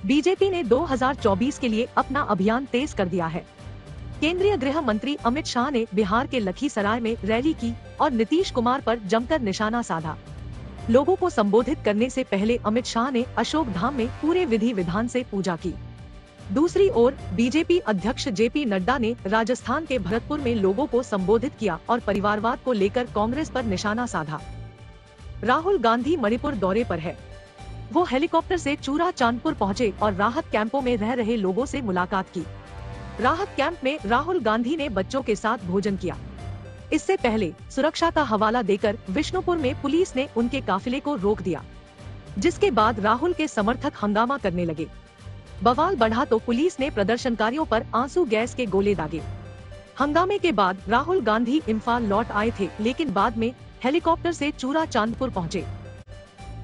BJP ने 2024 के लिए अपना अभियान तेज कर दिया है। केंद्रीय गृह मंत्री अमित शाह ने बिहार के लखीसराय में रैली की और नीतीश कुमार पर जमकर निशाना साधा। लोगों को संबोधित करने से पहले अमित शाह ने अशोक धाम में पूरे विधि विधान से पूजा की। दूसरी ओर बीजेपी अध्यक्ष जेपी नड्डा ने राजस्थान के भरतपुर में लोगों को संबोधित किया और परिवारवाद को लेकर कांग्रेस पर निशाना साधा। राहुल गांधी मणिपुर दौरे पर है। वो हेलीकॉप्टर से चूरा चांदपुर पहुंचे और राहत कैंपों में रह रहे लोगों से मुलाकात की। राहत कैंप में राहुल गांधी ने बच्चों के साथ भोजन किया। इससे पहले सुरक्षा का हवाला देकर विष्णुपुर में पुलिस ने उनके काफिले को रोक दिया, जिसके बाद राहुल के समर्थक हंगामा करने लगे। बवाल बढ़ा तो पुलिस ने प्रदर्शनकारियों पर आंसू गैस के गोले दागे। हंगामे के बाद राहुल गांधी इम्फाल लौट आए थे, लेकिन बाद में हेलीकॉप्टर से चूरा चांदपुर पहुंचे।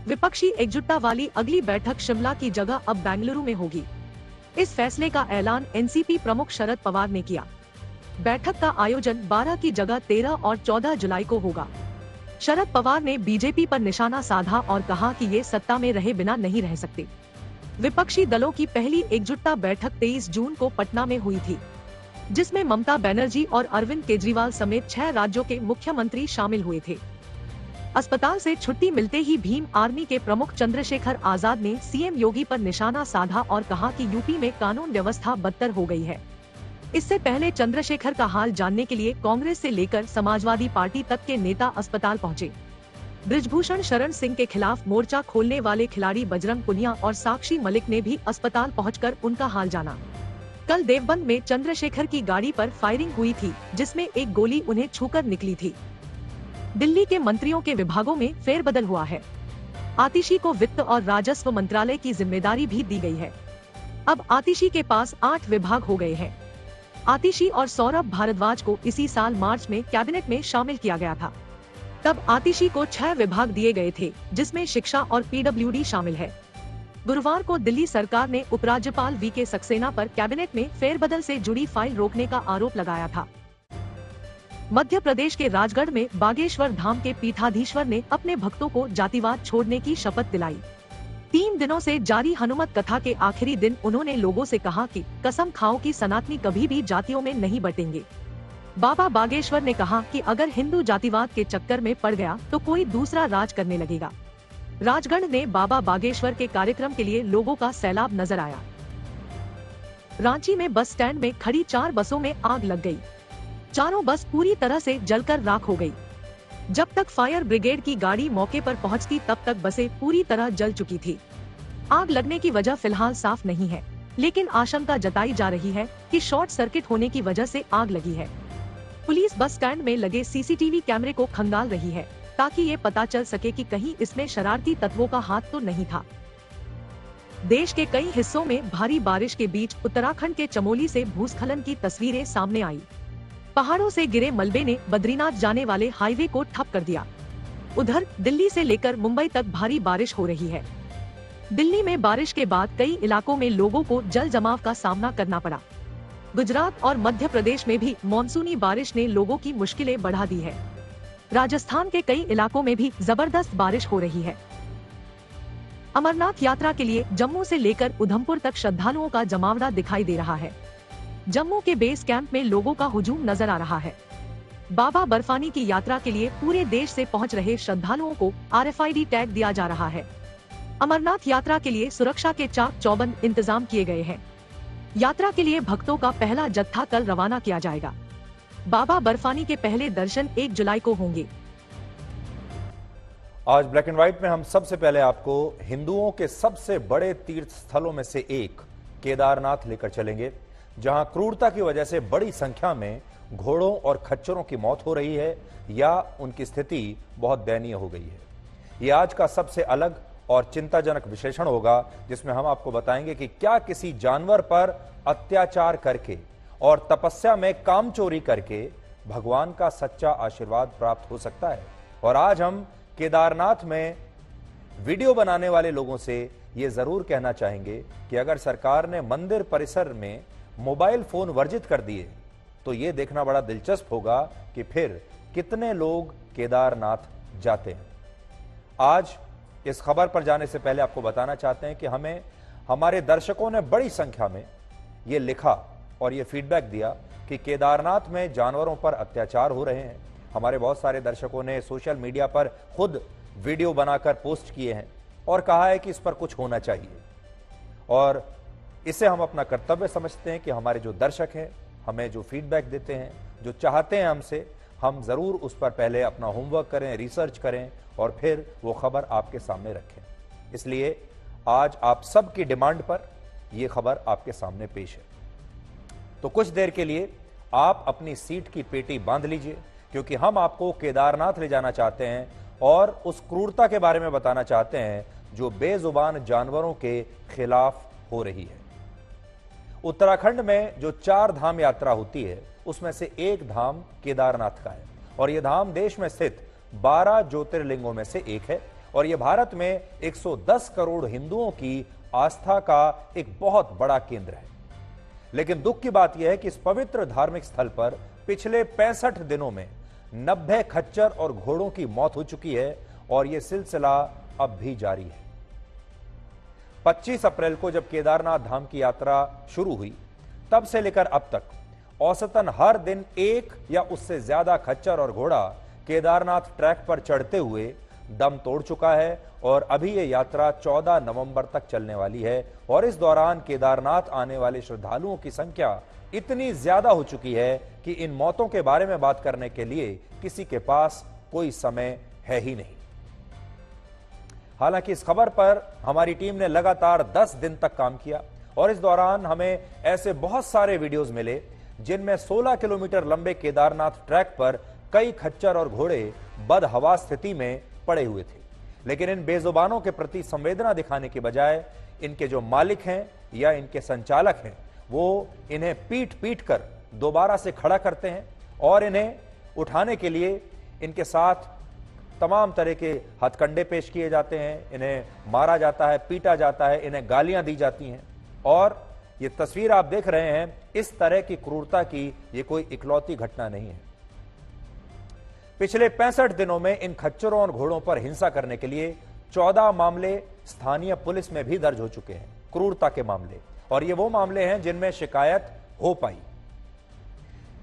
विपक्षी एकजुटता वाली अगली बैठक शिमला की जगह अब बेंगलुरु में होगी। इस फैसले का ऐलान एनसीपी प्रमुख शरद पवार ने किया। बैठक का आयोजन 12 की जगह 13 और 14 जुलाई को होगा। शरद पवार ने बीजेपी पर निशाना साधा और कहा कि ये सत्ता में रहे बिना नहीं रह सकते। विपक्षी दलों की पहली एकजुटता बैठक 23 जून को पटना में हुई थी, जिसमें ममता बनर्जी और अरविंद केजरीवाल समेत 6 राज्यों के मुख्यमंत्री शामिल हुए थे। अस्पताल से छुट्टी मिलते ही भीम आर्मी के प्रमुख चंद्रशेखर आजाद ने सीएम योगी पर निशाना साधा और कहा कि यूपी में कानून व्यवस्था बदतर हो गई है। इससे पहले चंद्रशेखर का हाल जानने के लिए कांग्रेस से लेकर समाजवादी पार्टी तक के नेता अस्पताल पहुंचे। बृजभूषण शरण सिंह के खिलाफ मोर्चा खोलने वाले खिलाड़ी बजरंग पुनिया और साक्षी मलिक ने भी अस्पताल पहुंचकर उनका हाल जाना। कल देवबंद में चंद्रशेखर की गाड़ी पर फायरिंग हुई थी, जिसमें एक गोली उन्हें छूकर निकली थी। दिल्ली के मंत्रियों के विभागों में फेरबदल हुआ है। आतिशी को वित्त और राजस्व मंत्रालय की जिम्मेदारी भी दी गई है। अब आतिशी के पास 8 विभाग हो गए हैं। आतिशी और सौरभ भारद्वाज को इसी साल मार्च में कैबिनेट में शामिल किया गया था। तब आतिशी को 6 विभाग दिए गए थे, जिसमें शिक्षा और पीडब्ल्यूडी शामिल है। गुरुवार को दिल्ली सरकार ने उपराज्यपाल वीके सक्सेना पर कैबिनेट में फेरबदल से जुड़ी फाइल रोकने का आरोप लगाया था। मध्य प्रदेश के राजगढ़ में बागेश्वर धाम के पीठाधीश्वर ने अपने भक्तों को जातिवाद छोड़ने की शपथ दिलाई। 3 दिनों से जारी हनुमत कथा के आखिरी दिन उन्होंने लोगों से कहा कि कसम खाओ कि सनातनी कभी भी जातियों में नहीं बटेंगे। बाबा बागेश्वर ने कहा कि अगर हिंदू जातिवाद के चक्कर में पड़ गया तो कोई दूसरा राज करने लगेगा। राजगढ़ ने बाबा बागेश्वर के कार्यक्रम के लिए लोगों का सैलाब नजर आया। रांची में बस स्टैंड में खड़ी 4 बसों में आग लग गई। चारों बस पूरी तरह से जलकर राख हो गई। जब तक फायर ब्रिगेड की गाड़ी मौके पर पहुंचती तब तक बसें पूरी तरह जल चुकी थी। आग लगने की वजह फिलहाल साफ नहीं है, लेकिन आशंका जताई जा रही है कि शॉर्ट सर्किट होने की वजह से आग लगी है। पुलिस बस स्टैंड में लगे सीसीटीवी कैमरे को खंगाल रही है, ताकि ये पता चल सके कि कहीं इसमें शरारती तत्वों का हाथ तो नहीं था। देश के कई हिस्सों में भारी बारिश के बीच उत्तराखंड के चमोली से भूस्खलन की तस्वीरें सामने आई। पहाड़ों से गिरे मलबे ने बद्रीनाथ जाने वाले हाईवे को ठप कर दिया। उधर दिल्ली से लेकर मुंबई तक भारी बारिश हो रही है। दिल्ली में बारिश के बाद कई इलाकों में लोगों को जल जमाव का सामना करना पड़ा। गुजरात और मध्य प्रदेश में भी मॉनसूनी बारिश ने लोगों की मुश्किलें बढ़ा दी है। राजस्थान के कई इलाकों में भी जबरदस्त बारिश हो रही है। अमरनाथ यात्रा के लिए जम्मू से लेकर उधमपुर तक श्रद्धालुओं का जमावड़ा दिखाई दे रहा है। जम्मू के बेस कैंप में लोगों का हुजूम नजर आ रहा है। बाबा बर्फानी की यात्रा के लिए पूरे देश से पहुंच रहे श्रद्धालुओं को RFID टैग दिया जा रहा है। अमरनाथ यात्रा के लिए सुरक्षा के चाक चौबंद इंतजाम किए गए हैं। यात्रा के लिए भक्तों का पहला जत्था कल रवाना किया जाएगा। बाबा बर्फानी के पहले दर्शन 1 जुलाई को होंगे। आज ब्लैक एंड व्हाइट में हम सबसे पहले आपको हिंदुओं के सबसे बड़े तीर्थ स्थलों में से एक केदारनाथ लेकर चलेंगे, जहां क्रूरता की वजह से बड़ी संख्या में घोड़ों और खच्चरों की मौत हो रही है या उनकी स्थिति बहुत दयनीय हो गई है। ये आज का सबसे अलग और चिंताजनक विश्लेषण होगा, जिसमें हम आपको बताएंगे कि क्या किसी जानवर पर अत्याचार करके और तपस्या में काम चोरी करके भगवान का सच्चा आशीर्वाद प्राप्त हो सकता है। और आज हम केदारनाथ में वीडियो बनाने वाले लोगों से ये जरूर कहना चाहेंगे कि अगर सरकार ने मंदिर परिसर में मोबाइल फोन वर्जित कर दिए तो ये देखना बड़ा दिलचस्प होगा कि फिर कितने लोग केदारनाथ जाते हैं। आज इस खबर पर जाने से पहले आपको बताना चाहते हैं कि हमें हमारे दर्शकों ने बड़ी संख्या में ये लिखा और ये फीडबैक दिया कि केदारनाथ में जानवरों पर अत्याचार हो रहे हैं। हमारे बहुत सारे दर्शकों ने सोशल मीडिया पर खुद वीडियो बनाकर पोस्ट किए हैं और कहा है कि इस पर कुछ होना चाहिए, और इसे हम अपना कर्तव्य समझते हैं कि हमारे जो दर्शक हैं हमें जो फीडबैक देते हैं, जो चाहते हैं हमसे, हम जरूर उस पर पहले अपना होमवर्क करें, रिसर्च करें और फिर वो खबर आपके सामने रखें। इसलिए आज आप सबकी डिमांड पर यह खबर आपके सामने पेश है। तो कुछ देर के लिए आप अपनी सीट की पेटी बांध लीजिए, क्योंकि हम आपको केदारनाथ ले जाना चाहते हैं और उस क्रूरता के बारे में बताना चाहते हैं जो बेजुबान जानवरों के खिलाफ हो रही है। उत्तराखंड में जो 4 धाम यात्रा होती है उसमें से एक धाम केदारनाथ का है, और यह धाम देश में स्थित 12 ज्योतिर्लिंगों में से एक है, और यह भारत में 110 करोड़ हिंदुओं की आस्था का एक बहुत बड़ा केंद्र है। लेकिन दुख की बात यह है कि इस पवित्र धार्मिक स्थल पर पिछले 65 दिनों में 90 खच्चर और घोड़ों की मौत हो चुकी है, और यह सिलसिला अब भी जारी है। 25 अप्रैल को जब केदारनाथ धाम की यात्रा शुरू हुई, तब से लेकर अब तक औसतन हर दिन 1 या उससे ज्यादा खच्चर और घोड़ा केदारनाथ ट्रैक पर चढ़ते हुए दम तोड़ चुका है, और अभी यह यात्रा 14 नवंबर तक चलने वाली है। और इस दौरान केदारनाथ आने वाले श्रद्धालुओं की संख्या इतनी ज्यादा हो चुकी है कि इन मौतों के बारे में बात करने के लिए किसी के पास कोई समय है ही नहीं। हालांकि इस खबर पर हमारी टीम ने लगातार 10 दिन तक काम किया, और इस दौरान हमें ऐसे बहुत सारे वीडियोस मिले जिनमें 16 किलोमीटर लंबे केदारनाथ ट्रैक पर कई खच्चर और घोड़े बदहवा स्थिति में पड़े हुए थे। लेकिन इन बेजुबानों के प्रति संवेदना दिखाने के बजाय इनके जो मालिक हैं या इनके संचालक हैं, वो इन्हें पीट पीट कर दोबारा से खड़ा करते हैं, और इन्हें उठाने के लिए इनके साथ तमाम तरह के हथकंडे पेश किए जाते हैं, इन्हें मारा जाता है, पीटा जाता है, इन्हें गालियां दी जाती हैं। और ये तस्वीर आप देख रहे हैं, इस तरह की क्रूरता की ये कोई इकलौती घटना नहीं है। पिछले 65 दिनों में इन खच्चरों और घोड़ों पर हिंसा करने के लिए 14 मामले स्थानीय पुलिस में भी दर्ज हो चुके हैं, क्रूरता के मामले, और ये वो मामले हैं जिनमें शिकायत हो पाई।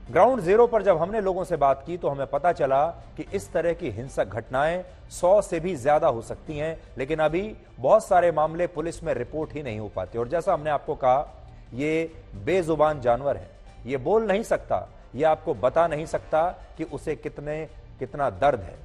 ग्राउंड जीरो पर जब हमने लोगों से बात की तो हमें पता चला कि इस तरह की हिंसक घटनाएं 100 से भी ज्यादा हो सकती हैं, लेकिन अभी बहुत सारे मामले पुलिस में रिपोर्ट ही नहीं हो पाते। और जैसा हमने आपको कहा, ये बेजुबान जानवर है, ये बोल नहीं सकता, ये आपको बता नहीं सकता कि उसे कितना दर्द है।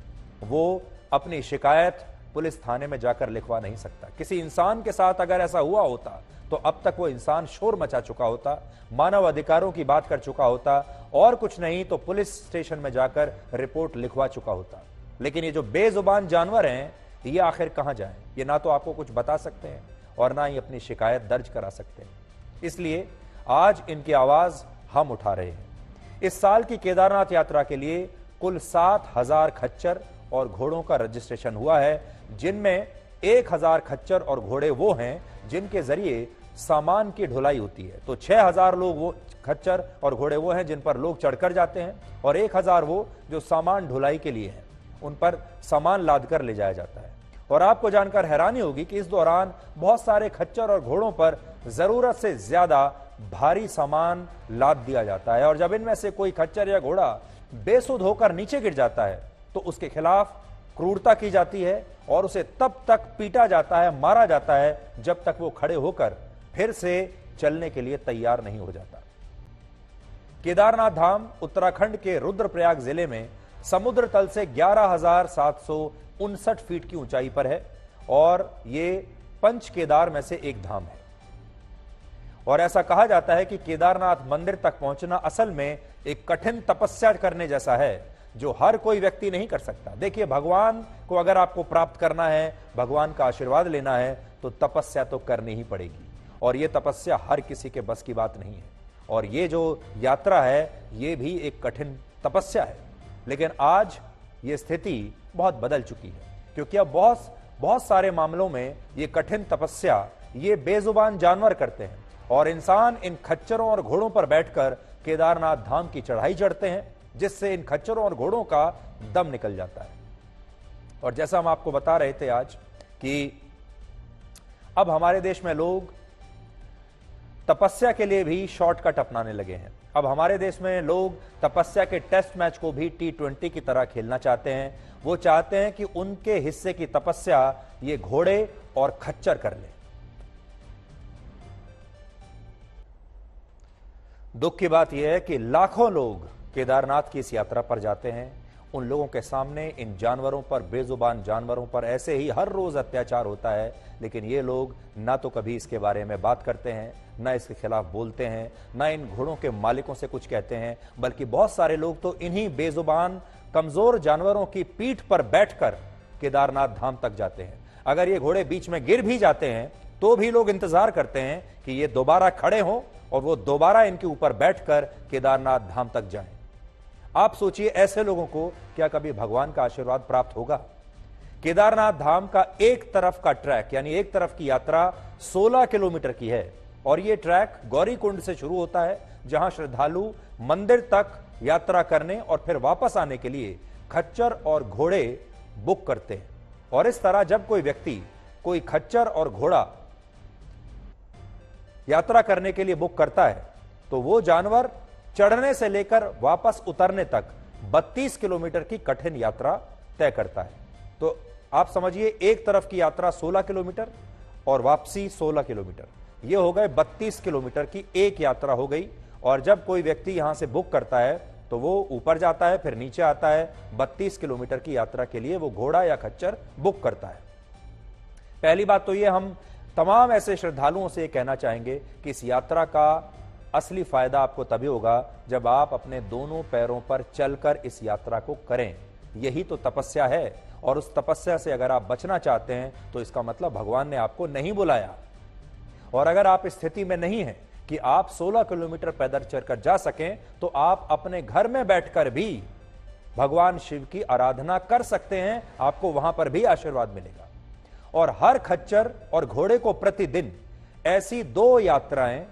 वो अपनी शिकायत पुलिस थाने में जाकर लिखवा नहीं सकता। किसी इंसान के साथ अगर ऐसा हुआ होता तो अब तक वो इंसान शोर मचा चुका होता, मानव अधिकारों की बात कर चुका होता, और कुछ नहीं तो पुलिस स्टेशन में जाकर रिपोर्ट लिखवा चुका होता। लेकिन ये जो बेजुबान जानवर हैं, ये आखिर कहां जाएं? ये ना तो आपको कुछ बता सकते हैं और ना ही अपनी शिकायत दर्ज करा सकते हैं। इसलिए आज इनकी आवाज हम उठा रहे हैं। इस साल की केदारनाथ यात्रा के लिए कुल 7000 खच्चर और घोड़ों का रजिस्ट्रेशन हुआ है, जिनमें 1000 खच्चर और घोड़े वो हैं जिनके जरिए सामान की ढुलाई होती है। तो 6000 लोग वो खच्चर और घोड़े वो हैं जिन पर लोग चढ़कर जाते हैं, और 1000 वो जो सामान ढुलाई के लिए हैं, उन पर सामान लाद कर ले जाया जाता है। और आपको जानकर हैरानी होगी कि इस दौरान बहुत सारे खच्चर और घोड़ों पर जरूरत से ज्यादा भारी सामान लाद दिया जाता है, और जब इनमें से कोई खच्चर या घोड़ा बेसुध होकर नीचे गिर जाता है तो उसके खिलाफ क्रूरता की जाती है, और उसे तब तक पीटा जाता है, मारा जाता है, जब तक वो खड़े होकर फिर से चलने के लिए तैयार नहीं हो जाता। केदारनाथ धाम उत्तराखंड के रुद्रप्रयाग जिले में समुद्र तल से 11,759 फीट की ऊंचाई पर है, और ये पंच केदार में से एक धाम है। और ऐसा कहा जाता है कि केदारनाथ मंदिर तक पहुंचना असल में एक कठिन तपस्या करने जैसा है, जो हर कोई व्यक्ति नहीं कर सकता। देखिए, भगवान को अगर आपको प्राप्त करना है, भगवान का आशीर्वाद लेना है, तो तपस्या तो करनी ही पड़ेगी, और यह तपस्या हर किसी के बस की बात नहीं है। और ये जो यात्रा है, ये भी एक कठिन तपस्या है। लेकिन आज ये स्थिति बहुत बदल चुकी है, क्योंकि अब बहुत सारे मामलों में ये कठिन तपस्या ये बेजुबान जानवर करते हैं, और इंसान इन खच्चरों और घोड़ों पर बैठकर केदारनाथ धाम की चढ़ाई चढ़ते हैं, जिससे इन खच्चरों और घोड़ों का दम निकल जाता है। और जैसा हम आपको बता रहे थे आज कि अब हमारे देश में लोग तपस्या के लिए भी शॉर्टकट अपनाने लगे हैं। अब हमारे देश में लोग तपस्या के टेस्ट मैच को भी T20 की तरह खेलना चाहते हैं। वो चाहते हैं कि उनके हिस्से की तपस्या ये घोड़े और खच्चर कर ले। दुख की बात यह है कि लाखों लोग केदारनाथ की इस यात्रा पर जाते हैं। उन लोगों के सामने इन जानवरों पर, बेजुबान जानवरों पर ऐसे ही हर रोज अत्याचार होता है, लेकिन ये लोग ना तो कभी इसके बारे में बात करते हैं, ना इसके खिलाफ बोलते हैं, ना इन घोड़ों के मालिकों से कुछ कहते हैं, बल्कि बहुत सारे लोग तो इन्हीं बेजुबान कमजोर जानवरों की पीठ पर बैठकर केदारनाथ धाम तक जाते हैं। अगर ये घोड़े बीच में गिर भी जाते हैं तो भी लोग इंतजार करते हैं कि ये दोबारा खड़े हों और वो दोबारा इनके ऊपर बैठकर केदारनाथ धाम तक जाएं। आप सोचिए, ऐसे लोगों को क्या कभी भगवान का आशीर्वाद प्राप्त होगा? केदारनाथ धाम का एक तरफ का ट्रैक, यानी एक तरफ की यात्रा 16 किलोमीटर की है और यह ट्रैक गौरीकुंड से शुरू होता है, जहां श्रद्धालु मंदिर तक यात्रा करने और फिर वापस आने के लिए खच्चर और घोड़े बुक करते हैं। और इस तरह जब कोई व्यक्ति कोई खच्चर और घोड़ा यात्रा करने के लिए बुक करता है तो वो जानवर चढ़ने से लेकर वापस उतरने तक 32 किलोमीटर की कठिन यात्रा तय करता है। तो आप समझिए, एक तरफ की यात्रा 16 किलोमीटर और वापसी 16 किलोमीटर, ये हो गए 32 किलोमीटर की एक यात्रा हो गई। और जब कोई व्यक्ति यहां से बुक करता है तो वो ऊपर जाता है, फिर नीचे आता है। 32 किलोमीटर की यात्रा के लिए वो घोड़ा या खच्चर बुक करता है। पहली बात तो ये, हम तमाम ऐसे श्रद्धालुओं से कहना चाहेंगे कि इस यात्रा का असली फायदा आपको तभी होगा जब आप अपने दोनों पैरों पर चलकर इस यात्रा को करें। यही तो तपस्या है, और उस तपस्या से अगर आप बचना चाहते हैं तो इसका मतलब भगवान ने आपको नहीं बुलाया। और अगर आप इस स्थिति में नहीं हैं कि आप 16 किलोमीटर पैदल चलकर जा सकें, तो आप अपने घर में बैठकर भी भगवान शिव की आराधना कर सकते हैं, आपको वहां पर भी आशीर्वाद मिलेगा। और हर खच्चर और घोड़े को प्रतिदिन ऐसी 2 यात्राएं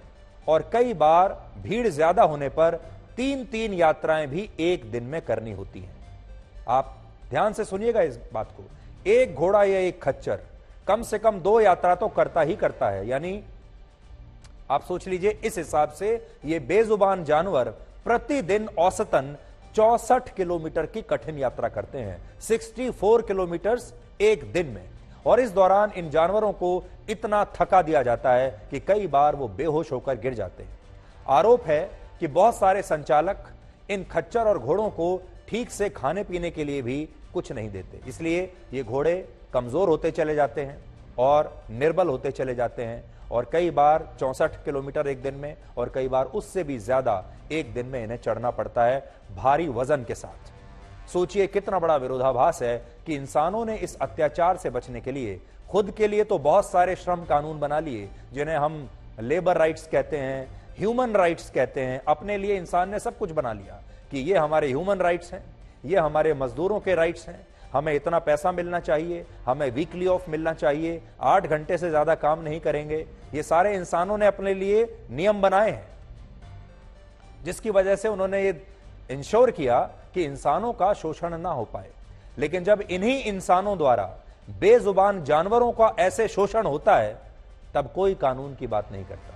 और कई बार भीड़ ज्यादा होने पर 3-3 यात्राएं भी एक दिन में करनी होती हैं। आप ध्यान से सुनिएगा इस बात को, एक घोड़ा या एक खच्चर कम से कम 2 यात्रा तो करता ही करता है। यानी आप सोच लीजिए, इस हिसाब से ये बेजुबान जानवर प्रतिदिन औसतन 64 किलोमीटर की कठिन यात्रा करते हैं, 64 किलोमीटर एक दिन में। और इस दौरान इन जानवरों को इतना थका दिया जाता है कि कई बार वो बेहोश होकर गिर जाते हैं। आरोप है कि बहुत सारे संचालक इन खच्चर और घोड़ों को ठीक से खाने पीने के लिए भी कुछ नहीं देते, इसलिए ये घोड़े कमजोर होते चले जाते हैं और निर्बल होते चले जाते हैं। और कई बार 64 किलोमीटर एक दिन में, और कई बार उससे भी ज्यादा एक दिन में इन्हें चढ़ना पड़ता है, भारी वजन के साथ। सोचिए कितना बड़ा विरोधाभास है कि इंसानों ने इस अत्याचार से बचने के लिए खुद के लिए तो बहुत सारे श्रम कानून बना लिए, जिन्हें हम लेबर राइट्स कहते हैं, ह्यूमन राइट्स कहते हैं। अपने लिए इंसान ने सब कुछ बना लिया कि ये हमारे ह्यूमन राइट्स हैं, ये हमारे मजदूरों के राइट्स हैं, हमें इतना पैसा मिलना चाहिए, हमें वीकली ऑफ मिलना चाहिए, 8 घंटे से ज्यादा काम नहीं करेंगे। ये सारे इंसानों ने अपने लिए नियम बनाए हैं, जिसकी वजह से उन्होंने ये इंश्योर किया कि इंसानों का शोषण ना हो पाए। लेकिन जब इन्हीं इंसानों द्वारा बेजुबान जानवरों का ऐसे शोषण होता है, तब कोई कानून की बात नहीं करता।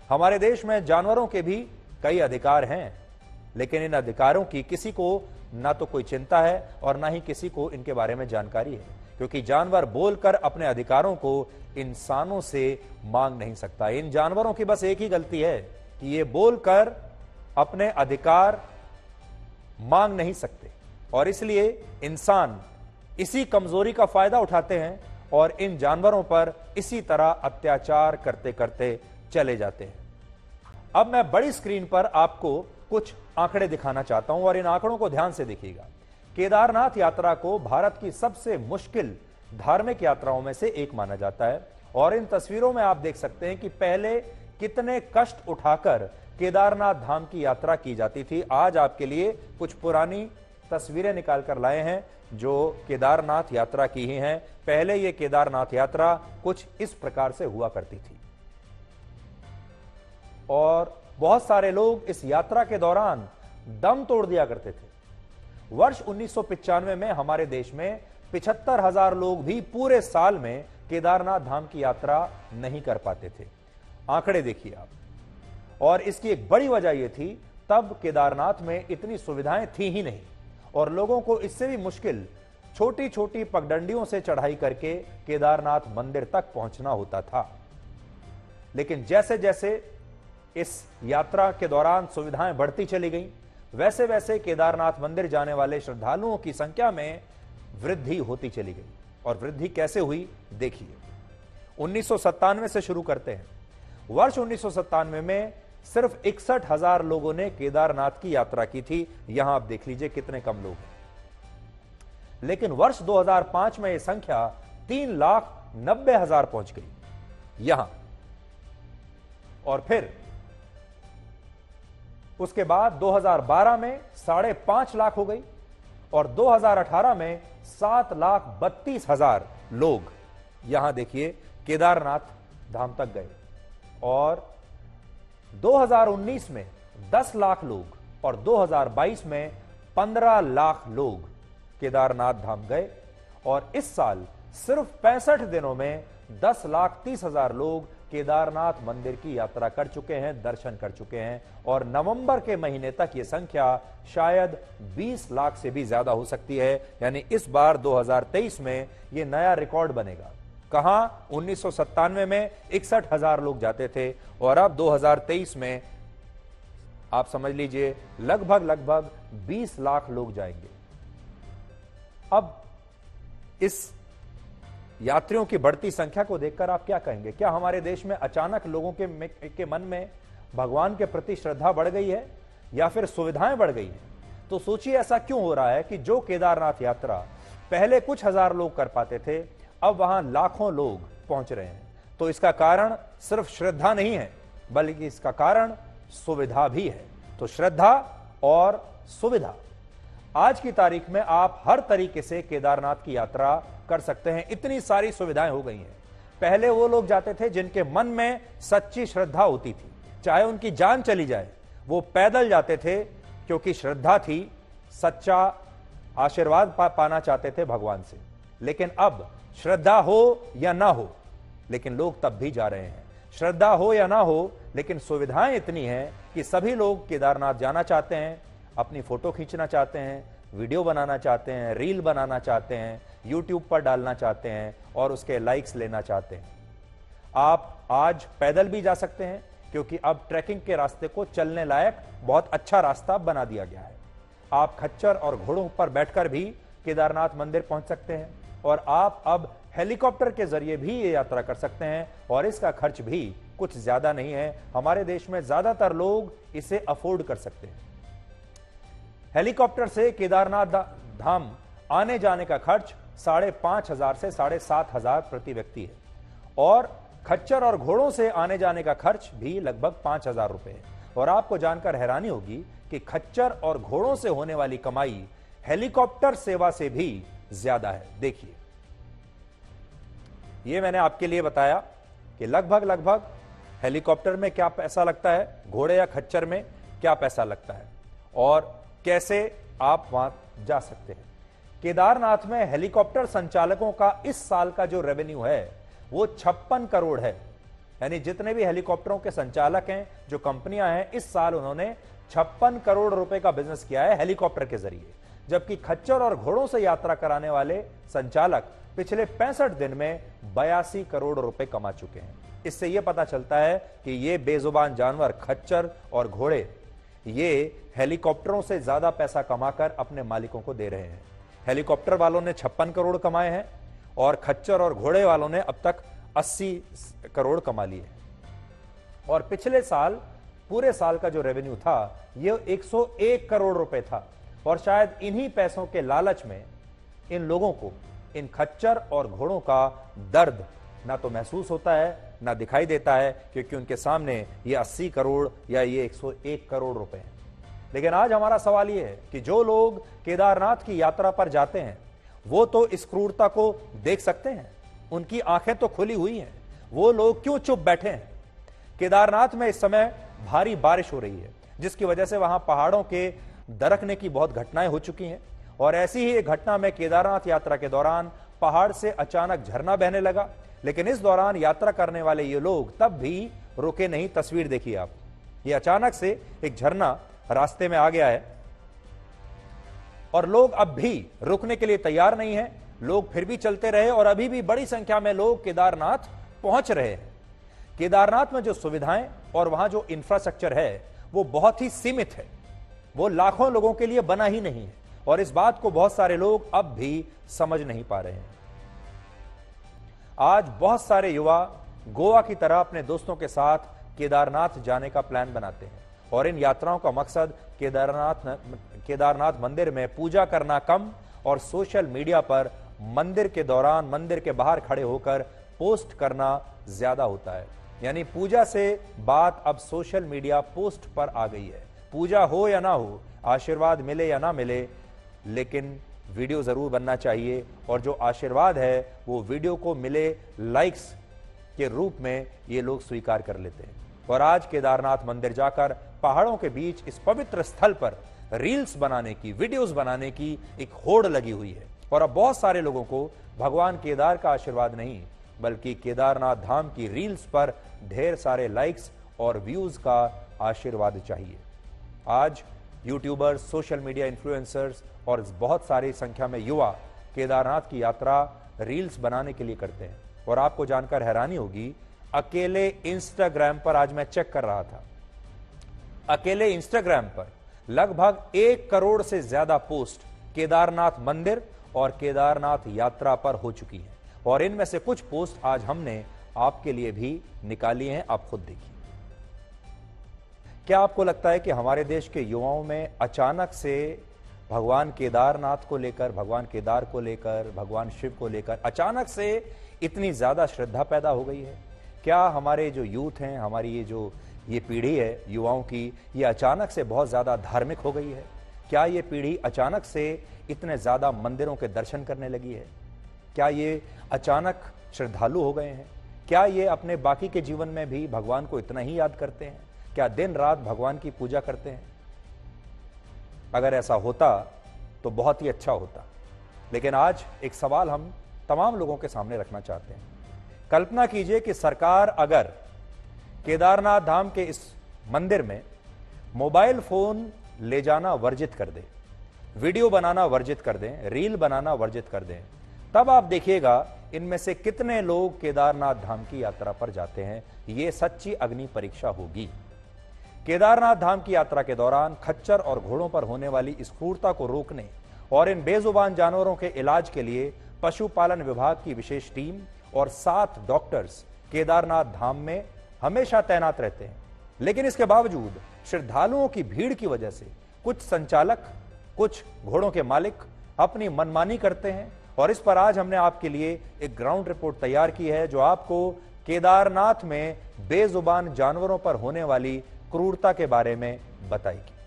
हमारे देश में जानवरों के भी कई अधिकार हैं, लेकिन इन अधिकारों की किसी को ना तो कोई चिंता है और ना ही किसी को इनके बारे में जानकारी है, क्योंकि जानवर बोलकर अपने अधिकारों को इंसानों से मांग नहीं सकता। इन जानवरों की बस एक ही गलती है कि ये बोलकर अपने अधिकार मांग नहीं सकते, और इसलिए इंसान इसी कमजोरी का फायदा उठाते हैं और इन जानवरों पर इसी तरह अत्याचार करते करते चले जाते हैं। अब मैं बड़ी स्क्रीन पर आपको कुछ आंकड़े दिखाना चाहता हूं और इन आंकड़ों को ध्यान से देखिएगा। केदारनाथ यात्रा को भारत की सबसे मुश्किल धार्मिक यात्राओं में से एक माना जाता है, और इन तस्वीरों में आप देख सकते हैं कि पहले कितने कष्ट उठाकर केदारनाथ धाम की यात्रा की जाती थी। आज आपके लिए कुछ पुरानी तस्वीरें निकालकर लाए हैं जो केदारनाथ यात्रा की ही हैं। पहले ये केदारनाथ यात्रा कुछ इस प्रकार से हुआ करती थी, और बहुत सारे लोग इस यात्रा के दौरान दम तोड़ दिया करते थे। वर्ष 1995 में हमारे देश में 75,000 लोग भी पूरे साल में केदारनाथ धाम की यात्रा नहीं कर पाते थे। आंकड़े देखिए आप, और इसकी एक बड़ी वजह यह थी, तब केदारनाथ में इतनी सुविधाएं थी ही नहीं और लोगों को इससे भी मुश्किल छोटी छोटी पगडंडियों से चढ़ाई करके केदारनाथ मंदिर तक पहुंचना होता था। लेकिन जैसे जैसे इस यात्रा के दौरान सुविधाएं बढ़ती चली गईं, वैसे वैसे केदारनाथ मंदिर जाने वाले श्रद्धालुओं की संख्या में वृद्धि होती चली गई। और वृद्धि कैसे हुई देखिए। 1997 से शुरू करते हैं। वर्ष 1997 में सिर्फ 61,000 लोगों ने केदारनाथ की यात्रा की थी। यहां आप देख लीजिए कितने कम लोग हैं। लेकिन वर्ष 2005 में यह संख्या 3,90,000 पहुंच गई यहां। और फिर उसके बाद 2012 में 5.5 लाख हो गई और 2018 में 7,32,000 लोग यहां देखिए केदारनाथ धाम तक गए। और 2019 में 10 लाख लोग और 2022 में 15 लाख लोग केदारनाथ धाम गए। और इस साल सिर्फ 65 दिनों में 10,30,000 लोग केदारनाथ मंदिर की यात्रा कर चुके हैं, दर्शन कर चुके हैं। और नवंबर के महीने तक यह संख्या शायद 20 लाख से भी ज्यादा हो सकती है। यानी इस बार 2023 में यह नया रिकॉर्ड बनेगा। कहां 1997 में 61,000 लोग जाते थे और अब 2023 में आप समझ लीजिए लगभग 20 लाख लोग जाएंगे। अब इस यात्रियों की बढ़ती संख्या को देखकर आप क्या कहेंगे? क्या हमारे देश में अचानक लोगों के मन में भगवान के प्रति श्रद्धा बढ़ गई है या फिर सुविधाएं बढ़ गई हैं? तो सोचिए ऐसा क्यों हो रहा है कि जो केदारनाथ यात्रा पहले कुछ हजार लोग कर पाते थे, अब वहां लाखों लोग पहुंच रहे हैं। तो इसका कारण सिर्फ श्रद्धा नहीं है, बल्कि इसका कारण सुविधा भी है। तो श्रद्धा और सुविधा। आज की तारीख में आप हर तरीके से केदारनाथ की यात्रा कर सकते हैं। इतनी सारी सुविधाएं हो गई हैं। पहले वो लोग जाते थे जिनके मन में सच्ची श्रद्धा होती थी, चाहे उनकी जान चली जाए, वो पैदल जाते थे क्योंकि श्रद्धा थी, सच्चा आशीर्वाद पाना चाहते थे भगवान से। लेकिन अब श्रद्धा हो या ना हो, लेकिन लोग तब भी जा रहे हैं। श्रद्धा हो या ना हो, लेकिन सुविधाएं इतनी हैं कि सभी लोग केदारनाथ जाना चाहते हैं, अपनी फोटो खींचना चाहते हैं, वीडियो बनाना चाहते हैं, रील बनाना चाहते हैं, यूट्यूब पर डालना चाहते हैं और उसके लाइक्स लेना चाहते हैं। आप आज पैदल भी जा सकते हैं क्योंकि अब ट्रैकिंग के रास्ते को चलने लायक बहुत अच्छा रास्ता बना दिया गया है। आप खच्चर और घोड़ों पर बैठकर भी केदारनाथ मंदिर पहुंच सकते हैं और आप अब हेलीकॉप्टर के जरिए भी ये यात्रा कर सकते हैं और इसका खर्च भी कुछ ज्यादा नहीं है। हमारे देश में ज्यादातर लोग इसे अफोर्ड कर सकते हैं। हेलीकॉप्टर से केदारनाथ धाम आने जाने का खर्च 5,500 से 7,500 प्रति व्यक्ति है और खच्चर और घोड़ों से आने जाने का खर्च भी लगभग 5,000 रुपए है। और आपको जानकर हैरानी होगी कि खच्चर और घोड़ों से होने वाली कमाई हेलीकॉप्टर सेवा से भी ज्यादा है। देखिए, यह मैंने आपके लिए बताया कि लगभग हेलीकॉप्टर में क्या पैसा लगता है, घोड़े या खच्चर में क्या पैसा लगता है और कैसे आप वहां जा सकते हैं। केदारनाथ में हेलीकॉप्टर संचालकों का इस साल का जो रेवेन्यू है वो 56 करोड़ है। यानी जितने भी हेलीकॉप्टरों के संचालक हैं, जो कंपनियां हैं, इस साल उन्होंने 56 करोड़ रुपए का बिजनेस किया है हेलीकॉप्टर के जरिए। जबकि खच्चर और घोड़ों से यात्रा कराने वाले संचालक पिछले 65 दिन में 82 करोड़ रुपए कमा चुके हैं। इससे यह पता चलता है कि ये बेजुबान जानवर खच्चर और घोड़े ये हेलीकॉप्टरों से ज्यादा पैसा कमाकर अपने मालिकों को दे रहे हैं। हेलीकॉप्टर वालों ने 56 करोड़ कमाए हैं और खच्चर और घोड़े वालों ने अब तक 80 करोड़ कमा लिए। और पिछले साल पूरे साल का जो रेवेन्यू था यह 101 करोड़ रुपए था। और शायद इन्हीं पैसों के लालच में इन लोगों को इन खच्चर और घोड़ों का दर्द ना तो महसूस होता है ना दिखाई देता है, क्योंकि उनके सामने ये 80 करोड़ या ये 101 करोड़ रुपए हैं। लेकिन आज हमारा सवाल ये है कि जो लोग केदारनाथ की यात्रा पर जाते हैं वो तो इस क्रूरता को देख सकते हैं, उनकी आंखें तो खुली हुई हैं, वो लोग क्यों चुप बैठे हैं? केदारनाथ में इस समय भारी बारिश हो रही है जिसकी वजह से वहां पहाड़ों के दरकने की बहुत घटनाएं हो चुकी हैं। और ऐसी ही एक घटना में केदारनाथ यात्रा के दौरान पहाड़ से अचानक झरना बहने लगा, लेकिन इस दौरान यात्रा करने वाले ये लोग तब भी रुके नहीं। तस्वीर देखिए आप, ये अचानक से एक झरना रास्ते में आ गया है और लोग अब भी रुकने के लिए तैयार नहीं हैं। लोग फिर भी चलते रहे और अभी भी बड़ी संख्या में लोग केदारनाथ पहुंच रहे हैं। केदारनाथ में जो सुविधाएं और वहां जो इंफ्रास्ट्रक्चर है वो बहुत ही सीमित है, वो लाखों लोगों के लिए बना ही नहीं है और इस बात को बहुत सारे लोग अब भी समझ नहीं पा रहे हैं। आज बहुत सारे युवा गोवा की तरह अपने दोस्तों के साथ केदारनाथ जाने का प्लान बनाते हैं और इन यात्राओं का मकसद केदारनाथ मंदिर में पूजा करना कम और सोशल मीडिया पर मंदिर के दौरान मंदिर के बाहर खड़े होकर पोस्ट करना ज्यादा होता है। यानी पूजा से बात अब सोशल मीडिया पोस्ट पर आ गई है। पूजा हो या ना हो, आशीर्वाद मिले या ना मिले, लेकिन वीडियो जरूर बनना चाहिए और जो आशीर्वाद है वो वीडियो को मिले लाइक्स के रूप में ये लोग स्वीकार कर लेते हैं। और आज केदारनाथ मंदिर जाकर पहाड़ों के बीच इस पवित्र स्थल पर रील्स बनाने की, वीडियोस बनाने की एक होड़ लगी हुई है और अब बहुत सारे लोगों को भगवान केदार का आशीर्वाद नहीं बल्कि केदारनाथ धाम की रील्स पर ढेर सारे लाइक्स और व्यूज का आशीर्वाद चाहिए। आज यूट्यूबर्स, सोशल मीडिया इन्फ्लुएंसर्स और बहुत सारी संख्या में युवा केदारनाथ की यात्रा रील्स बनाने के लिए करते हैं और आपको जानकर हैरानी होगी, अकेले इंस्टाग्राम पर आज मैं चेक कर रहा था, अकेले इंस्टाग्राम पर लगभग 1 करोड़ से ज्यादा पोस्ट केदारनाथ मंदिर और केदारनाथ यात्रा पर हो चुकी है और इनमें से कुछ पोस्ट आज हमने आपके लिए भी निकाली हैं, आप खुद देखिए। क्या आपको लगता है कि हमारे देश के युवाओं में अचानक से भगवान केदारनाथ को लेकर, भगवान केदार को लेकर, भगवान शिव को लेकर अचानक से इतनी ज्यादा श्रद्धा पैदा हो गई है? क्या हमारे जो यूथ हैं, हमारी ये पीढ़ी है युवाओं की, ये अचानक से बहुत ज्यादा धार्मिक हो गई है? क्या ये पीढ़ी अचानक से इतने ज्यादा मंदिरों के दर्शन करने लगी है? क्या ये अचानक श्रद्धालु हो गए हैं? क्या ये अपने बाकी के जीवन में भी भगवान को इतना ही याद करते हैं? क्या दिन रात भगवान की पूजा करते हैं? अगर ऐसा होता तो बहुत ही अच्छा होता, लेकिन आज एक सवाल हम तमाम लोगों के सामने रखना चाहते हैं। कल्पना कीजिए कि सरकार अगर केदारनाथ धाम के इस मंदिर में मोबाइल फोन ले जाना वर्जित कर दे, वीडियो बनाना वर्जित कर दें, रील बनाना वर्जित कर दें, तब आप देखिएगा इनमें से कितने लोग केदारनाथ धाम की यात्रा पर जाते हैं। यह सच्ची अग्नि परीक्षा होगी। केदारनाथ धाम की यात्रा के दौरान खच्चर और घोड़ों पर होने वाली इस क्रूरता को रोकने और इन बेजुबान जानवरों के इलाज के लिए पशुपालन विभाग की विशेष टीम और 7 डॉक्टर्स केदारनाथ धाम में हमेशा तैनात रहते हैं। लेकिन इसके बावजूद श्रद्धालुओं की भीड़ की वजह से कुछ संचालक, कुछ घोड़ों के मालिक अपनी मनमानी करते हैं और इस पर आज हमने आपके लिए एक ग्राउंड रिपोर्ट तैयार की है जो आपको केदारनाथ में बेजुबान जानवरों पर होने वाली क्रूरता के बारे में बताएगी।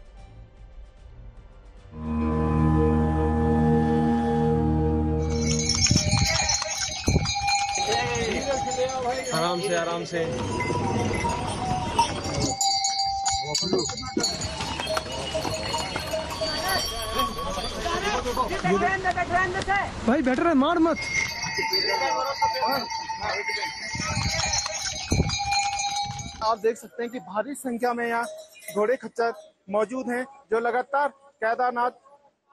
आराम से आराम से। भाई बैठ रहा, मार मत। आप देख सकते हैं कि भारी संख्या में यहाँ घोड़े खच्चर मौजूद हैं जो लगातार केदारनाथ